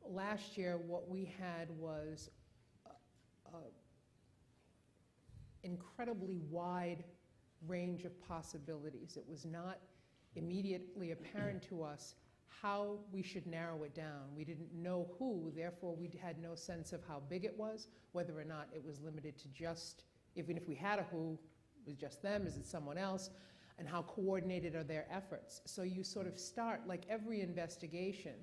Last year, what we had was incredibly wide range of possibilities. It was not immediately apparent to us how we should narrow it down. We didn't know who, therefore we had no sense of how big it was, whether or not it was limited to just, even if we had a who, it was just them, is it someone else, and how coordinated are their efforts. So you sort of start, like every investigation,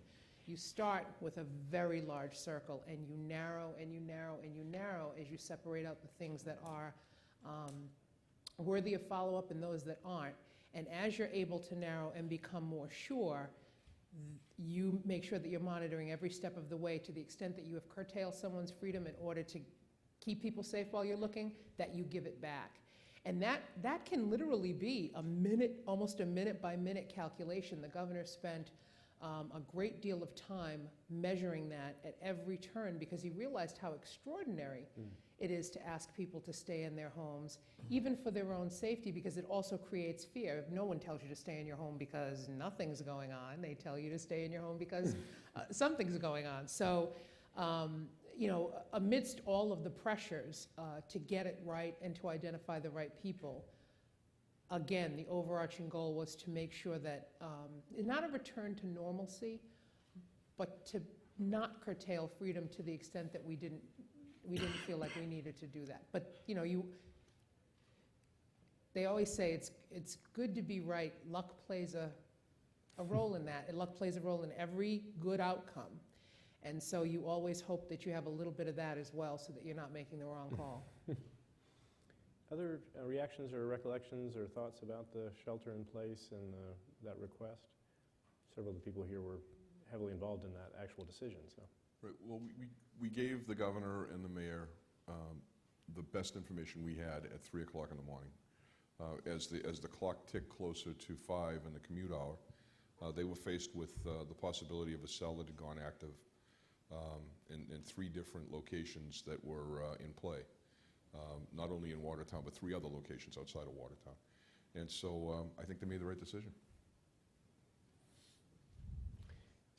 you start with a very large circle and you narrow and you narrow and you narrow as you separate out the things that are worthy of follow-up and those that aren't. And as you're able to narrow and become more sure, you make sure that you're monitoring every step of the way to the extent that you have curtailed someone's freedom in order to keep people safe while you're looking, that you give it back. And that can literally be a minute, almost a minute-by-minute calculation. The governor spent a great deal of time measuring that at every turn because he realized how extraordinary it is to ask people to stay in their homes, even for their own safety, because it also creates fear. No one tells you to stay in your home because nothing's going on. They tell you to stay in your home because something's going on. So, amidst all of the pressures to get it right and to identify the right people, again, the overarching goal was to make sure that not a return to normalcy, but to not curtail freedom to the extent that we didn't feel like we needed to do that. But they always say it's good to be right. Luck plays a role in that. And luck plays a role in every good outcome. And so you always hope that you have a little bit of that as well so that you're not making the wrong call. Other reactions or recollections or thoughts about the shelter in place and that request? Several of the people here were heavily involved in that actual decision. So, Right. Well, we gave the governor and the mayor the best information we had at 3 o'clock in the morning. As the clock ticked closer to 5 in the commute hour, they were faced with the possibility of a cell that had gone active in 3 different locations that were in play. Not only in Watertown, but 3 other locations outside of Watertown. And so I think they made the right decision.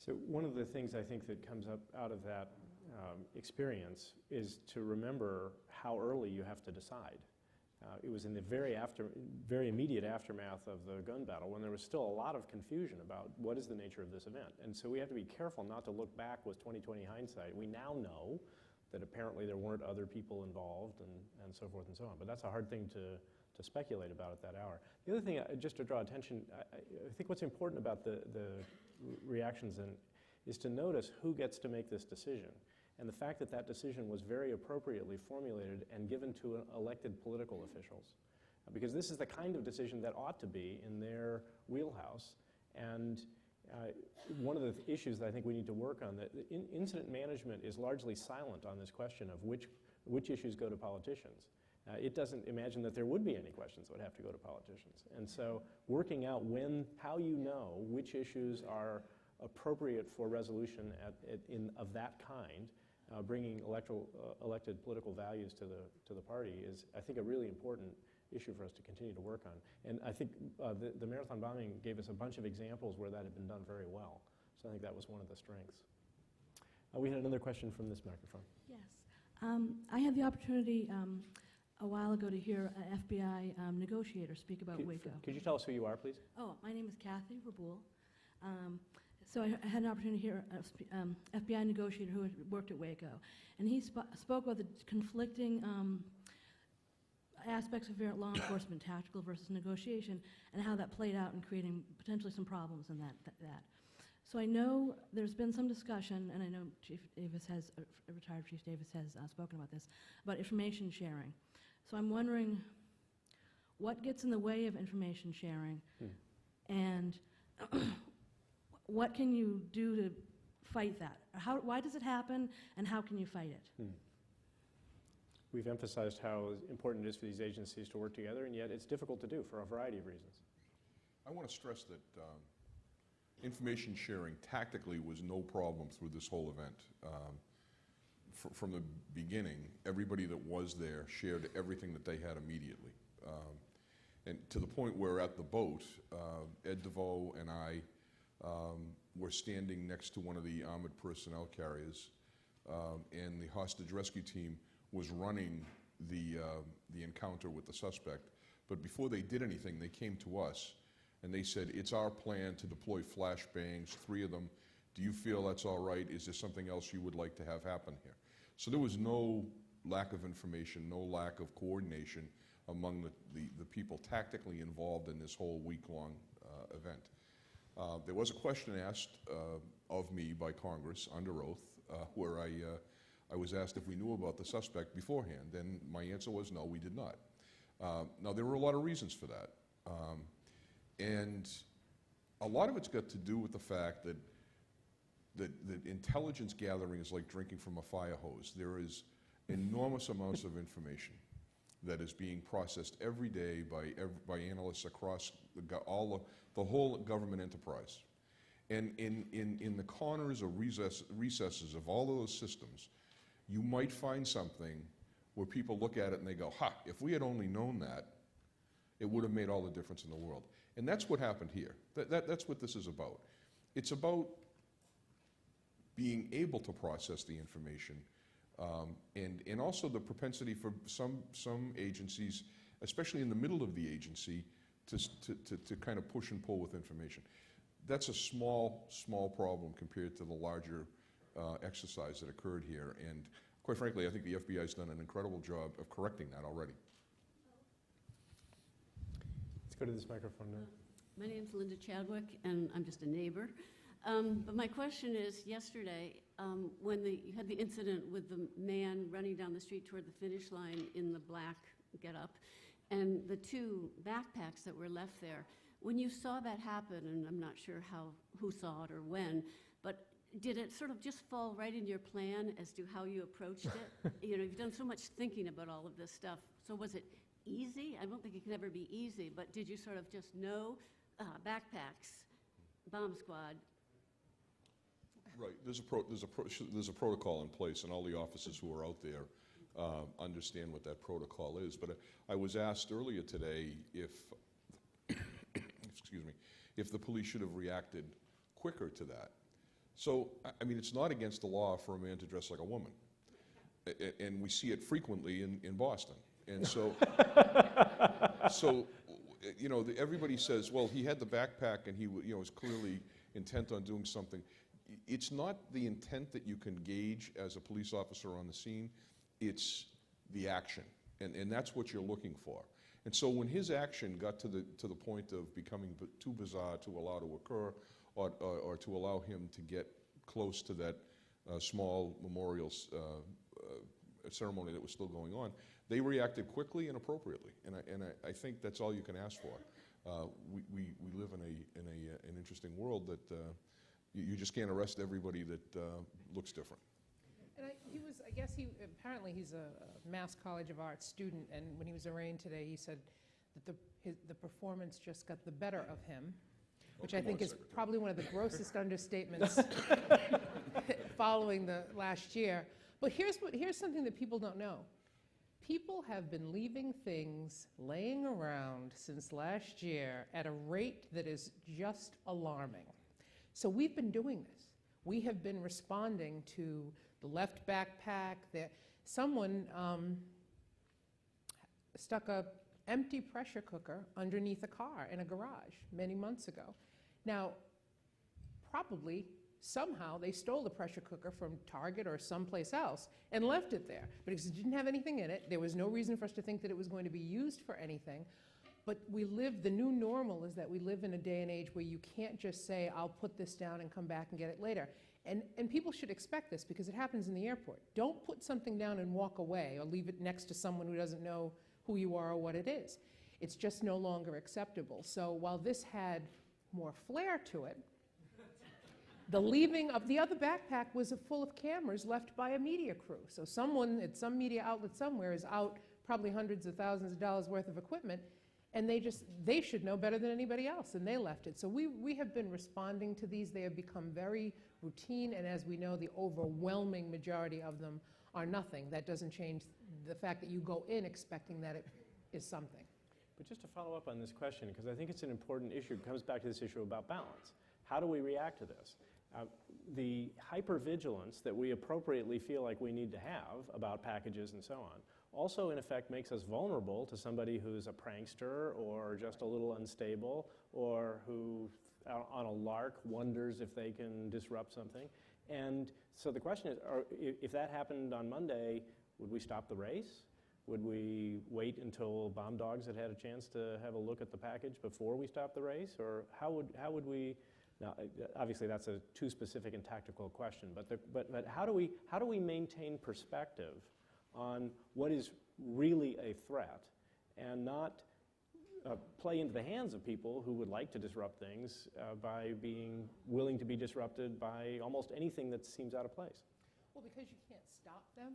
so one of the things I think that comes up out of that experience is to remember how early you have to decide. It was in the very immediate aftermath of the gun battle when there was still a lot of confusion about what is the nature of this event. And so we have to be careful not to look back with 20/20 hindsight. We now know that apparently there weren't other people involved and so forth and so on. But that's a hard thing to speculate about at that hour. The other thing, just to draw attention, I think what's important about the reactions is to notice who gets to make this decision. And the fact that that decision was very appropriately formulated and given to elected political officials. Because this is the kind of decision that ought to be in their wheelhouse. And one of the issues that I think we need to work on, that incident management is largely silent on this question of which issues go to politicians. It doesn't imagine that there would be any questions that would have to go to politicians. And so working out how you know which issues are appropriate for resolution of that kind, bringing elected political values to the party is, I think, a really important issue for us to continue to work on. And I think the marathon bombing gave us a bunch of examples where that had been done very well. So I think that was one of the strengths. We had another question from this microphone. Yes. I had the opportunity a while ago to hear an FBI negotiator speak about Waco. Could you tell us who you are, please? Oh, my name is Kathy Raboul. So I had an opportunity to hear an FBI negotiator who had worked at Waco. And he spoke about the conflicting aspects of law enforcement, tactical versus negotiation, and how that played out in creating potentially some problems in that. So I know there's been some discussion, and I know retired Chief Davis has spoken about this, about information sharing. So I'm wondering what gets in the way of information sharing, and what can you do to fight that? Why does it happen, and how can you fight it? We've emphasized how important it is for these agencies to work together, and yet it's difficult to do for a variety of reasons. I want to stress that information sharing tactically was no problem through this whole event. From the beginning, everybody that was there shared everything that they had immediately. And to the point where at the boat, Ed DeVoe and I were standing next to one of the armored personnel carriers, and the hostage rescue team was running the encounter with the suspect. But before they did anything, they came to us and they said, "It's our plan to deploy flashbangs, 3 of them. Do you feel that's all right? Is there something else you would like to have happen here?" So there was no lack of information, no lack of coordination among the people tactically involved in this whole week-long event. There was a question asked of me by Congress under oath, where I was asked if we knew about the suspect beforehand, and my answer was no, we did not. Now, there were a lot of reasons for that. And a lot of it's got to do with the fact that intelligence gathering is like drinking from a fire hose. There is enormous amounts of information that is being processed every day by analysts across the whole government enterprise. And in the corners or recesses of all of those systems, you might find something where people look at it and they go, "Ha, if we had only known that, it would have made all the difference in the world." And that's what happened here. That's what this is about. It's about being able to process the information, and also the propensity for some agencies, especially in the middle of the agency, to kind of push and pull with information. That's a small problem compared to the larger exercise that occurred here. And quite frankly, I think the FBI has done an incredible job of correcting that already. Go to this microphone now. My name's Linda Chadwick, and I'm just a neighbor. But my question is, yesterday, when you had the incident with the man running down the street toward the finish line in the black getup, and the 2 backpacks that were left there, when you saw that happen, and I'm not sure who saw it or when, but did it sort of just fall right in your plan as to how you approached it? You've done so much thinking about all of this stuff. So was it easy? I don't think it can ever be easy, but did you sort of just know backpacks, bomb squad? Right. There's a protocol in place, and all the officers who are out there understand what that protocol is. But I was asked earlier today if, excuse me, if the police should have reacted quicker to that. So, I mean, it's not against the law for a man to dress like a woman, and we see it frequently in Boston. And so, everybody says, well, he had the backpack and he was clearly intent on doing something. It's not the intent that you can gauge as a police officer on the scene, it's the action, and that's what you're looking for. And so when his action got to the point of becoming too bizarre to allow to occur, or to allow him to get close to that small memorial ceremony that was still going on, they reacted quickly and appropriately, and I think that's all you can ask for. We live in an interesting world that you just can't arrest everybody that looks different. And apparently he's a Mass College of Arts student, and when he was arraigned today, he said that the performance just got the better of him, which I think is probably one of the grossest understatements following the last year. But here's something that people don't know. People have been leaving things laying around since last year at a rate that is just alarming. So we've been doing this. We have been responding to the left backpack. Someone stuck a empty pressure cooker underneath a car in a garage many months ago. Now, probably, somehow, they stole the pressure cooker from Target or someplace else and left it there. But because it didn't have anything in it, there was no reason for us to think that it was going to be used for anything. But the new normal is that we live in a day and age where you can't just say, I'll put this down and come back and get it later. And people should expect this because it happens in the airport. Don't put something down and walk away or leave it next to someone who doesn't know who you are or what it is. It's just no longer acceptable. So while this had more flair to it, the leaving of the other backpack was full of cameras left by a media crew. So someone at some media outlet somewhere is out probably hundreds of thousands of dollars worth of equipment, and they should know better than anybody else, and they left it. So we have been responding to these. They have become very routine, and as we know, the overwhelming majority of them are nothing. That doesn't change the fact that you go in expecting that it is something. But just to follow up on this question, because I think it's an important issue, it comes back to this issue about balance. How do we react to this? The hypervigilance that we appropriately feel like we need to have about packages and so on also, in effect, makes us vulnerable to somebody who's a prankster or just a little unstable or who, on a lark, wonders if they can disrupt something. And so the question is, if that happened on Monday, would we stop the race? Would we wait until bomb dogs had had a chance to have a look at the package before we stopped the race? Or how would we? Now, obviously, that's a too specific and tactical question. But how do we maintain perspective on what is really a threat, and not play into the hands of people who would like to disrupt things by being willing to be disrupted by almost anything that seems out of place? Well, because you can't stop them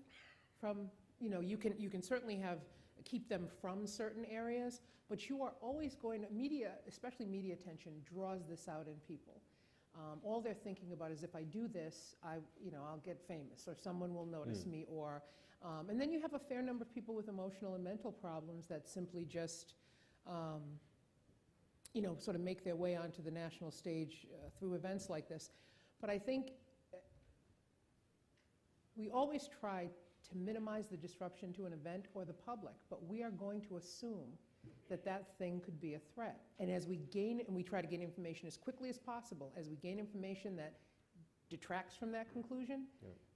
from, you can certainly keep them from certain areas, but you are always going to, especially media attention, draws this out in people. All they're thinking about is, if I do this, I'll get famous, or someone will notice me, or, and then you have a fair number of people with emotional and mental problems that simply just, sort of make their way onto the national stage through events like this. But I think we always try to minimize the disruption to an event or the public, but we are going to assume that thing could be a threat. And as we try to gain information as quickly as possible, as we gain information that detracts from that conclusion,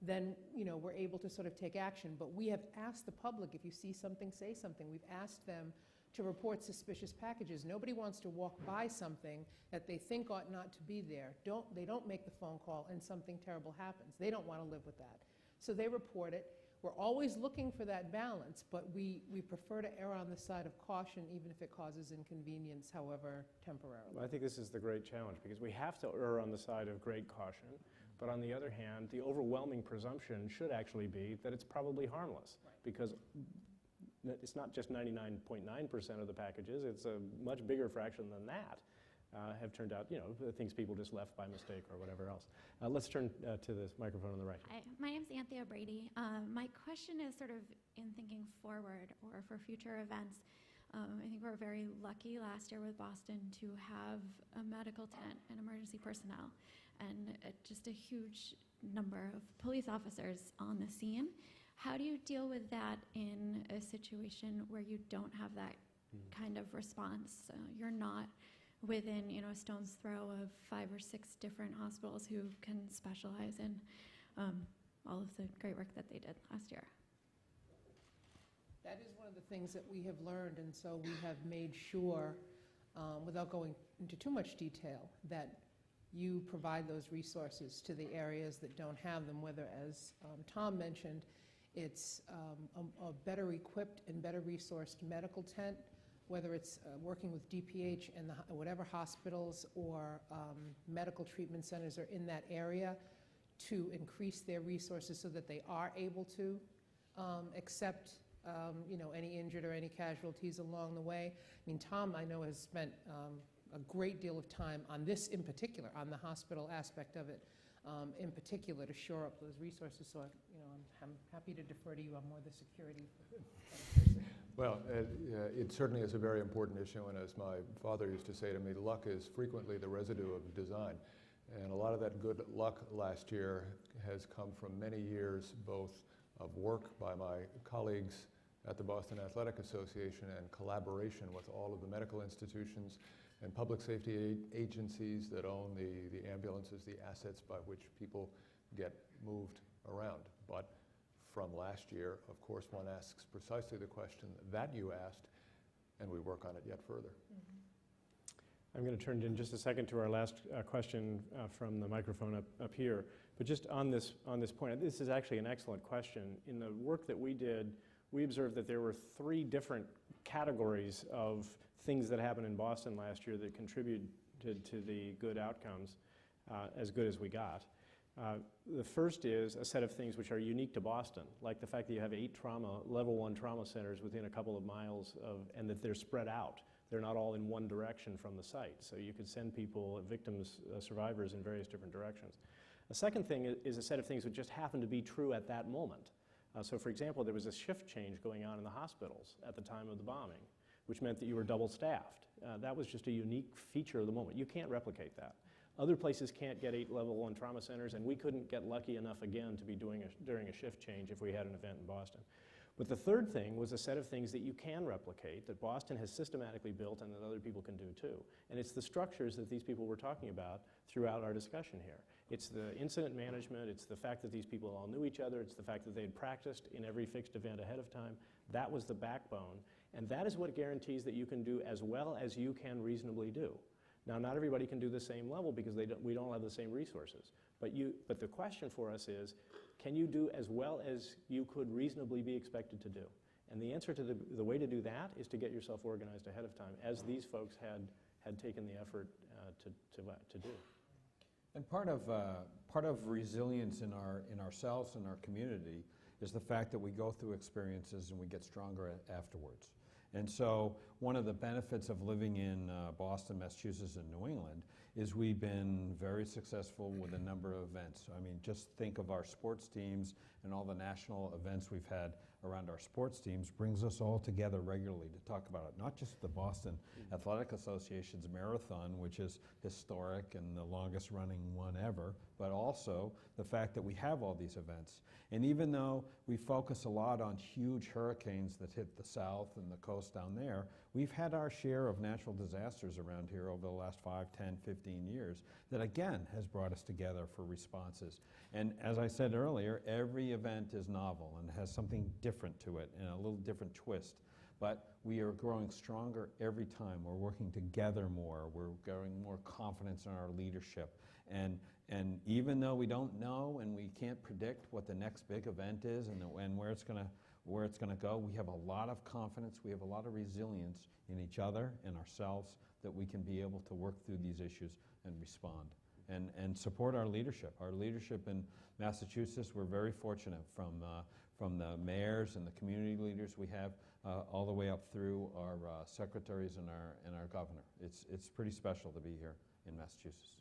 then we're able to sort of take action. But we have asked the public, if you see something, say something. We've asked them to report suspicious packages. Nobody wants to walk by something that they think ought not to be there. They don't make the phone call and something terrible happens. They don't want to live with that. So they report it. We're always looking for that balance, but we prefer to err on the side of caution even if it causes inconvenience, however temporarily. Well, I think this is the great challenge, because we have to err on the side of great caution, but on the other hand, the overwhelming presumption should actually be that it's probably harmless, because it's not just 99.9% of the packages, it's a much bigger fraction than that have turned out, things people just left by mistake or whatever else. Let's turn to this microphone on the right. Hi, my name's Anthea Brady. My question is sort of in thinking forward or for future events. I think we're very lucky last year with Boston to have a medical tent and emergency personnel and just a huge number of police officers on the scene. How do you deal with that in a situation where you don't have that kind of response? You're not within a stone's throw of 5 or 6 different hospitals who can specialize in all of the great work that they did last year. That is one of the things that we have learned, and so we have made sure, without going into too much detail, that you provide those resources to the areas that don't have them, whether, as Tom mentioned, it's a better equipped and better resourced medical tent, whether it's working with DPH and whatever hospitals or medical treatment centers are in that area to increase their resources so that they are able to accept any injured or any casualties along the way. I mean, Tom, I know, has spent a great deal of time on this in particular, on the hospital aspect of it, in particular, to shore up those resources. So, I'm happy to defer to you on more the security. Well, it certainly is a very important issue, and as my father used to say to me, luck is frequently the residue of design. And a lot of that good luck last year has come from many years both of work by my colleagues at the Boston Athletic Association and collaboration with all of the medical institutions and public safety agencies that own the ambulances, the assets by which people get moved around. But from last year, of course, one asks precisely the question that you asked, and we work on it yet further. I'm going to turn in just a second to our last question from the microphone up here. But just on this point, this is actually an excellent question. In the work that we did, we observed that there were 3 different categories of things that happened in Boston last year that contributed to the good outcomes, as good as we got. The first is a set of things which are unique to Boston, like the fact that you have 8 level 1 trauma centers within a couple of miles and that they're spread out. They're not all in one direction from the site, so you could send people, victims, survivors, in various different directions. A second thing is a set of things that just happened to be true at that moment. So for example, there was a shift change going on in the hospitals at the time of the bombing, which meant that you were double-staffed. That was just a unique feature of the moment. You can't replicate that. Other places can't get 8 level 1 trauma centers, and we couldn't get lucky enough again to be during a shift change if we had an event in Boston. But the third thing was a set of things that you can replicate, that Boston has systematically built and that other people can do too. And it's the structures that these people were talking about throughout our discussion here. It's the incident management, it's the fact that these people all knew each other, it's the fact that they had practiced in every fixed event ahead of time. That was the backbone, and that is what guarantees that you can do as well as you can reasonably do. Now, not everybody can do the same level because we don't have the same resources. But the question for us is, can you do as well as you could reasonably be expected to do? And the answer to the way to do that is to get yourself organized ahead of time, as these folks had taken the effort to do. And part of resilience in ourselves and our community is the fact that we go through experiences and we get stronger afterwards. And so one of the benefits of living in Boston, Massachusetts, and New England is we've been very successful with a number of events. I mean, just think of our sports teams and all the national events we've had around our sports teams brings us all together regularly to talk about it. Not just the Boston Athletic Association's marathon, which is historic and the longest running one ever, but also the fact that we have all these events. And even though we focus a lot on huge hurricanes that hit the south and the coast down there, we've had our share of natural disasters around here over the last 5, 10, 15 years that again has brought us together for responses. And as I said earlier, every event is novel and has something different to it and a little different twist. But we are growing stronger every time. We're working together more. We're growing more confidence in our leadership. And even though we don't know and we can't predict what the next big event is and where it's going to go, we have a lot of confidence. We have a lot of resilience in each other and ourselves that we can be able to work through these issues and respond. And support our leadership. Our leadership in Massachusetts, we're very fortunate from the mayors and the community leaders we have all the way up through our secretaries and our governor. It's pretty special to be here in Massachusetts.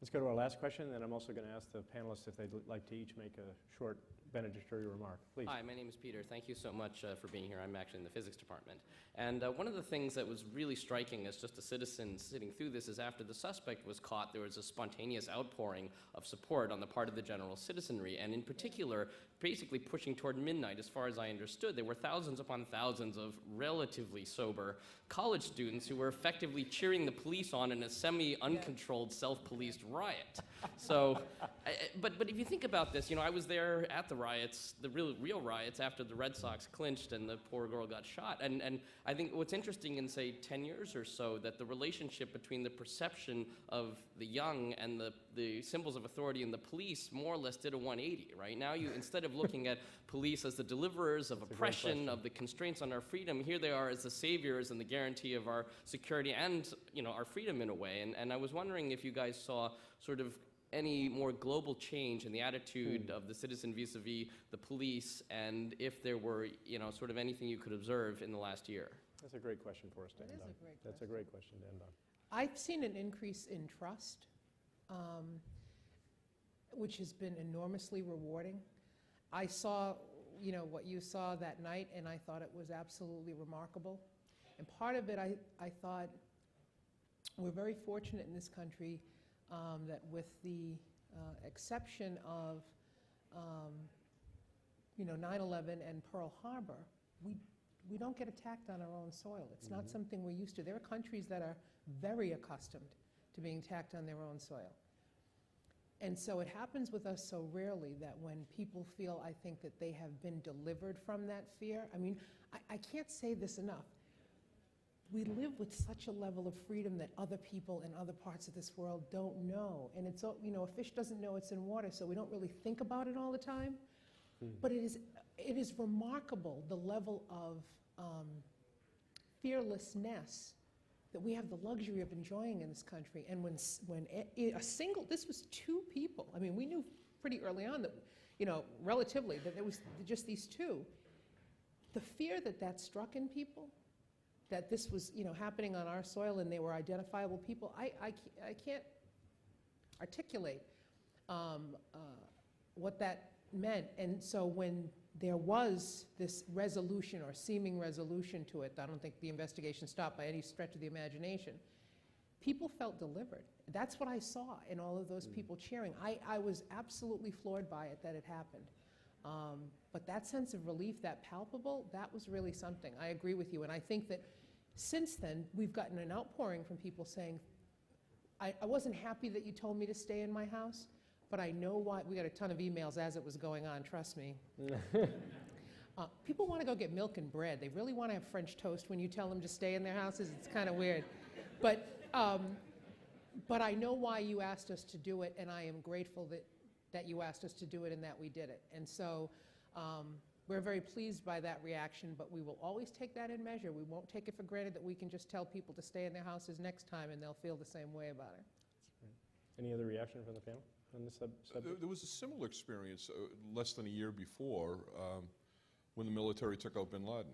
Let's go to our last question, and then I'm also going to ask the panelists if they'd like to each make a short benedictory remark. Please. Hi, my name is Peter. Thank you so much for being here. I'm actually in the physics department. And one of the things that was really striking as just a citizen sitting through this is after the suspect was caught, there was a spontaneous outpouring of support on the part of the general citizenry, and in particular, basically pushing toward midnight. As far as I understood, there were thousands upon thousands of relatively sober college students who were effectively cheering the police on in a semi-uncontrolled, self-policed riot. So, but if you think about this, you know, I was there at the riots, the real riots after the Red Sox clinched and the poor girl got shot. And I think what's interesting in, say, 10 years or so, that the relationship between the perception of the young and the symbols of authority in the police more or less did a 180, right? Now you, instead of looking at police as the deliverers of oppression, of the constraints on our freedom, here they are as the saviors and the guarantee of our security and, you know, our freedom in a way. And I was wondering if you guys saw sort of any more global change in the attitude of the citizen vis-a-vis the police, and if there were, you know, sort of anything you could observe in the last year. That's a great question for us to end on. That's a great question to end on. I've seen an increase in trust, which has been enormously rewarding. I saw, you know, what you saw that night, and I thought it was absolutely remarkable. And part of it, I thought, we're very fortunate in this country that with the exception of, you know, 9/11 and Pearl Harbor, we don't get attacked on our own soil. It's not something we're used to. There are countries that are very accustomed to being attacked on their own soil. And so it happens with us so rarely that when people feel, I think, that they have been delivered from that fear, I mean, I can't say this enough. We live with such a level of freedom that other people in other parts of this world don't know. And it's, you know, a fish doesn't know it's in water, so we don't really think about it all the time. But it is remarkable the level of fearlessness that we have the luxury of enjoying in this country. And when this was two people. I mean, we knew pretty early on that, you know, relatively, that it was just these two. The fear that struck in people, that this was, you know, happening on our soil and they were identifiable people, I can't articulate what that meant. And so when there was this resolution or seeming resolution to it, I don't think the investigation stopped by any stretch of the imagination, people felt delivered. That's what I saw in all of those people cheering. I was absolutely floored by it that it happened. But that sense of relief, that palpable, that was really something. I agree with you. And I think that since then, we've gotten an outpouring from people saying, I wasn't happy that you told me to stay in my house, but I know why. We got a ton of emails as it was going on, trust me. People want to go get milk and bread. They really want to have French toast when you tell them to stay in their houses. It's kind of weird. But I know why you asked us to do it, and I am grateful that you asked us to do it and that we did it. And so we're very pleased by that reaction, but we will always take that in measure. We won't take it for granted that we can just tell people to stay in their houses next time and they'll feel the same way about it. Any other reaction from the panel on this subject? There was a similar experience less than a year before when the military took out bin Laden.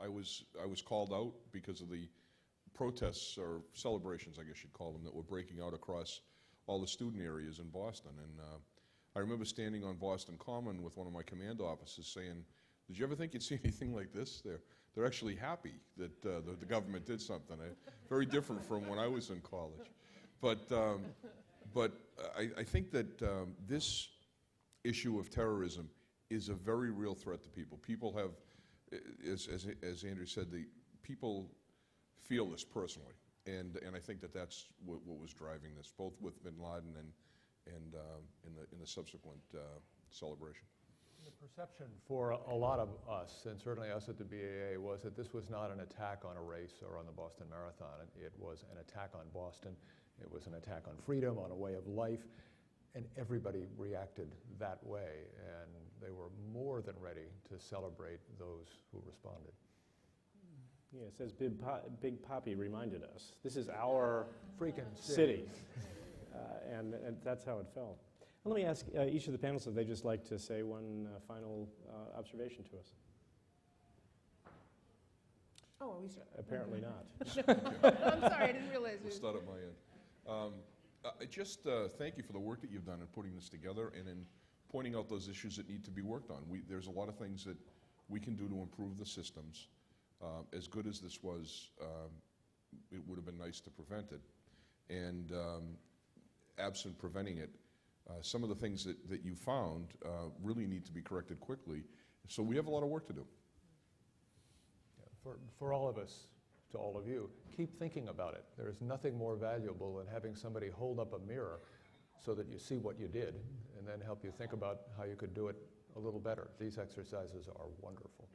I was called out because of the protests or celebrations, I guess you'd call them, that were breaking out across all the student areas in Boston. And I remember standing on Boston Common with one of my command officers saying, did you ever think you'd see anything like this? They're actually happy that the government did something. Very different from when I was in college. But I think that this issue of terrorism is a very real threat to people. People have, as Andrew said, people feel this personally. And I think that's what was driving this, both with bin Laden and in the subsequent celebration. The perception for a lot of us, and certainly us at the BAA, was that this was not an attack on a race or on the Boston Marathon. It was an attack on Boston. It was an attack on freedom, on a way of life, and everybody reacted that way, and they were more than ready to celebrate those who responded. Yes, as Big Poppy reminded us, this is our freaking city, and that's how it felt. Let me ask each of the panelists if they'd just like to say one final observation to us. Oh, are we starting? Apparently not. I'm sorry, I didn't realize. We'll start at my end. Just thank you for the work that you've done in putting this together and in pointing out those issues that need to be worked on. There's a lot of things that we can do to improve the systems. As good as this was, it would have been nice to prevent it. And absent preventing it, some of the things that you found really need to be corrected quickly. So we have a lot of work to do. Yeah, for all of us, to all of you, keep thinking about it. There is nothing more valuable than having somebody hold up a mirror so that you see what you did and then help you think about how you could do it a little better. These exercises are wonderful.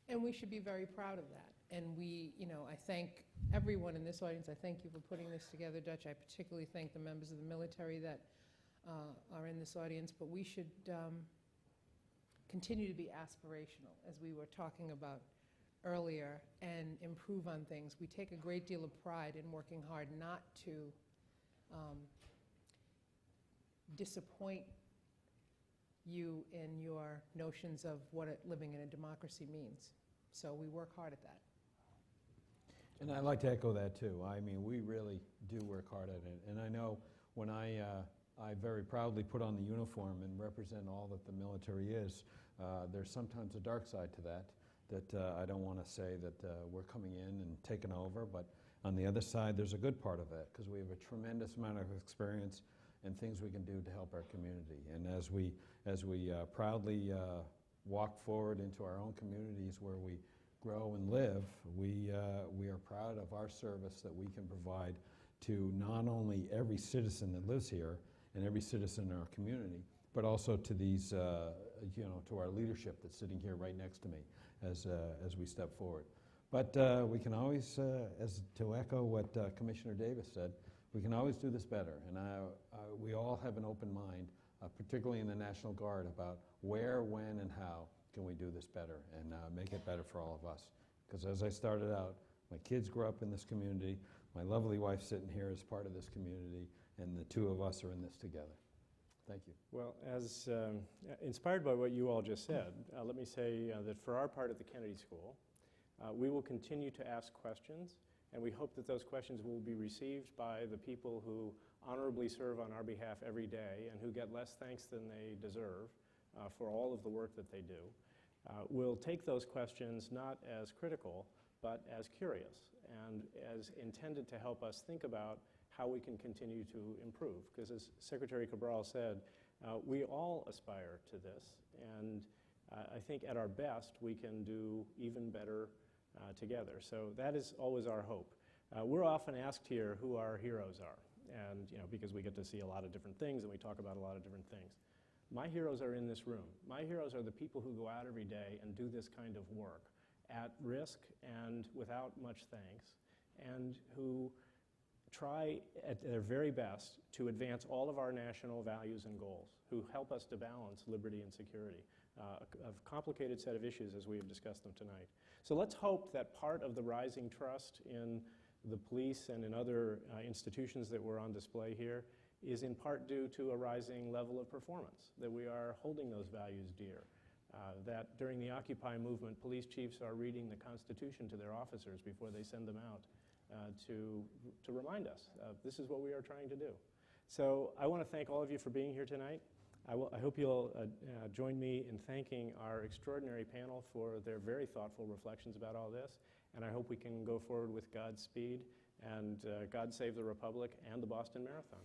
And we should be very proud of that. And we, I thank everyone in this audience. I thank you for putting this together, Dutch. I particularly thank the members of the military that are in this audience. But we should continue to be aspirational, as we were talking about earlier, and improve on things. We take a great deal of pride in working hard not to disappoint you in your notions of what living in a democracy means. So we work hard at that. And I'd like to echo that too. I mean, we really do work hard at it. And I know when I very proudly put on the uniform and represent all that the military is, there's sometimes a dark side to that I don't want to say that we're coming in and taking over, but on the other side, there's a good part of it, because we have a tremendous amount of experience and things we can do to help our community. And as we proudly walk forward into our own communities where we grow and live, we are proud of our service that we can provide to not only every citizen that lives here and every citizen in our community, but also to these, to our leadership that's sitting here right next to me as we step forward. But we can always, to echo what Commissioner Davis said, we can always do this better. And we all have an open mind, particularly in the National Guard, about where, when, and how can we do this better and make it better for all of us. Because as I started out, my kids grew up in this community, my lovely wife sitting here is part of this community, and the two of us are in this together. Thank you. Well, as inspired by what you all just said, let me say that for our part at the Kennedy School, we will continue to ask questions, and we hope that those questions will be received by the people who honorably serve on our behalf every day and who get less thanks than they deserve for all of the work that they do. We'll take those questions not as critical, but as curious and as intended to help us think about how we can continue to improve. Because as Secretary Cabral said, we all aspire to this, and I think at our best we can do even better together. So that is always our hope. We're often asked here who our heroes are, and because we get to see a lot of different things and we talk about a lot of different things. My heroes are in this room. My heroes are the people who go out every day and do this kind of work at risk and without much thanks, and who try at their very best to advance all of our national values and goals, who help us to balance liberty and security, a complicated set of issues as we have discussed them tonight. So let's hope that part of the rising trust in the police and in other institutions that were on display here is in part due to a rising level of performance, that we are holding those values dear, that during the Occupy movement, police chiefs are reading the Constitution to their officers before they send them out to remind us this is what we are trying to do. So I want to thank all of you for being here tonight. I hope you'll join me in thanking our extraordinary panel for their very thoughtful reflections about all this, and I hope we can go forward with Godspeed and God Save the Republic and the Boston Marathon.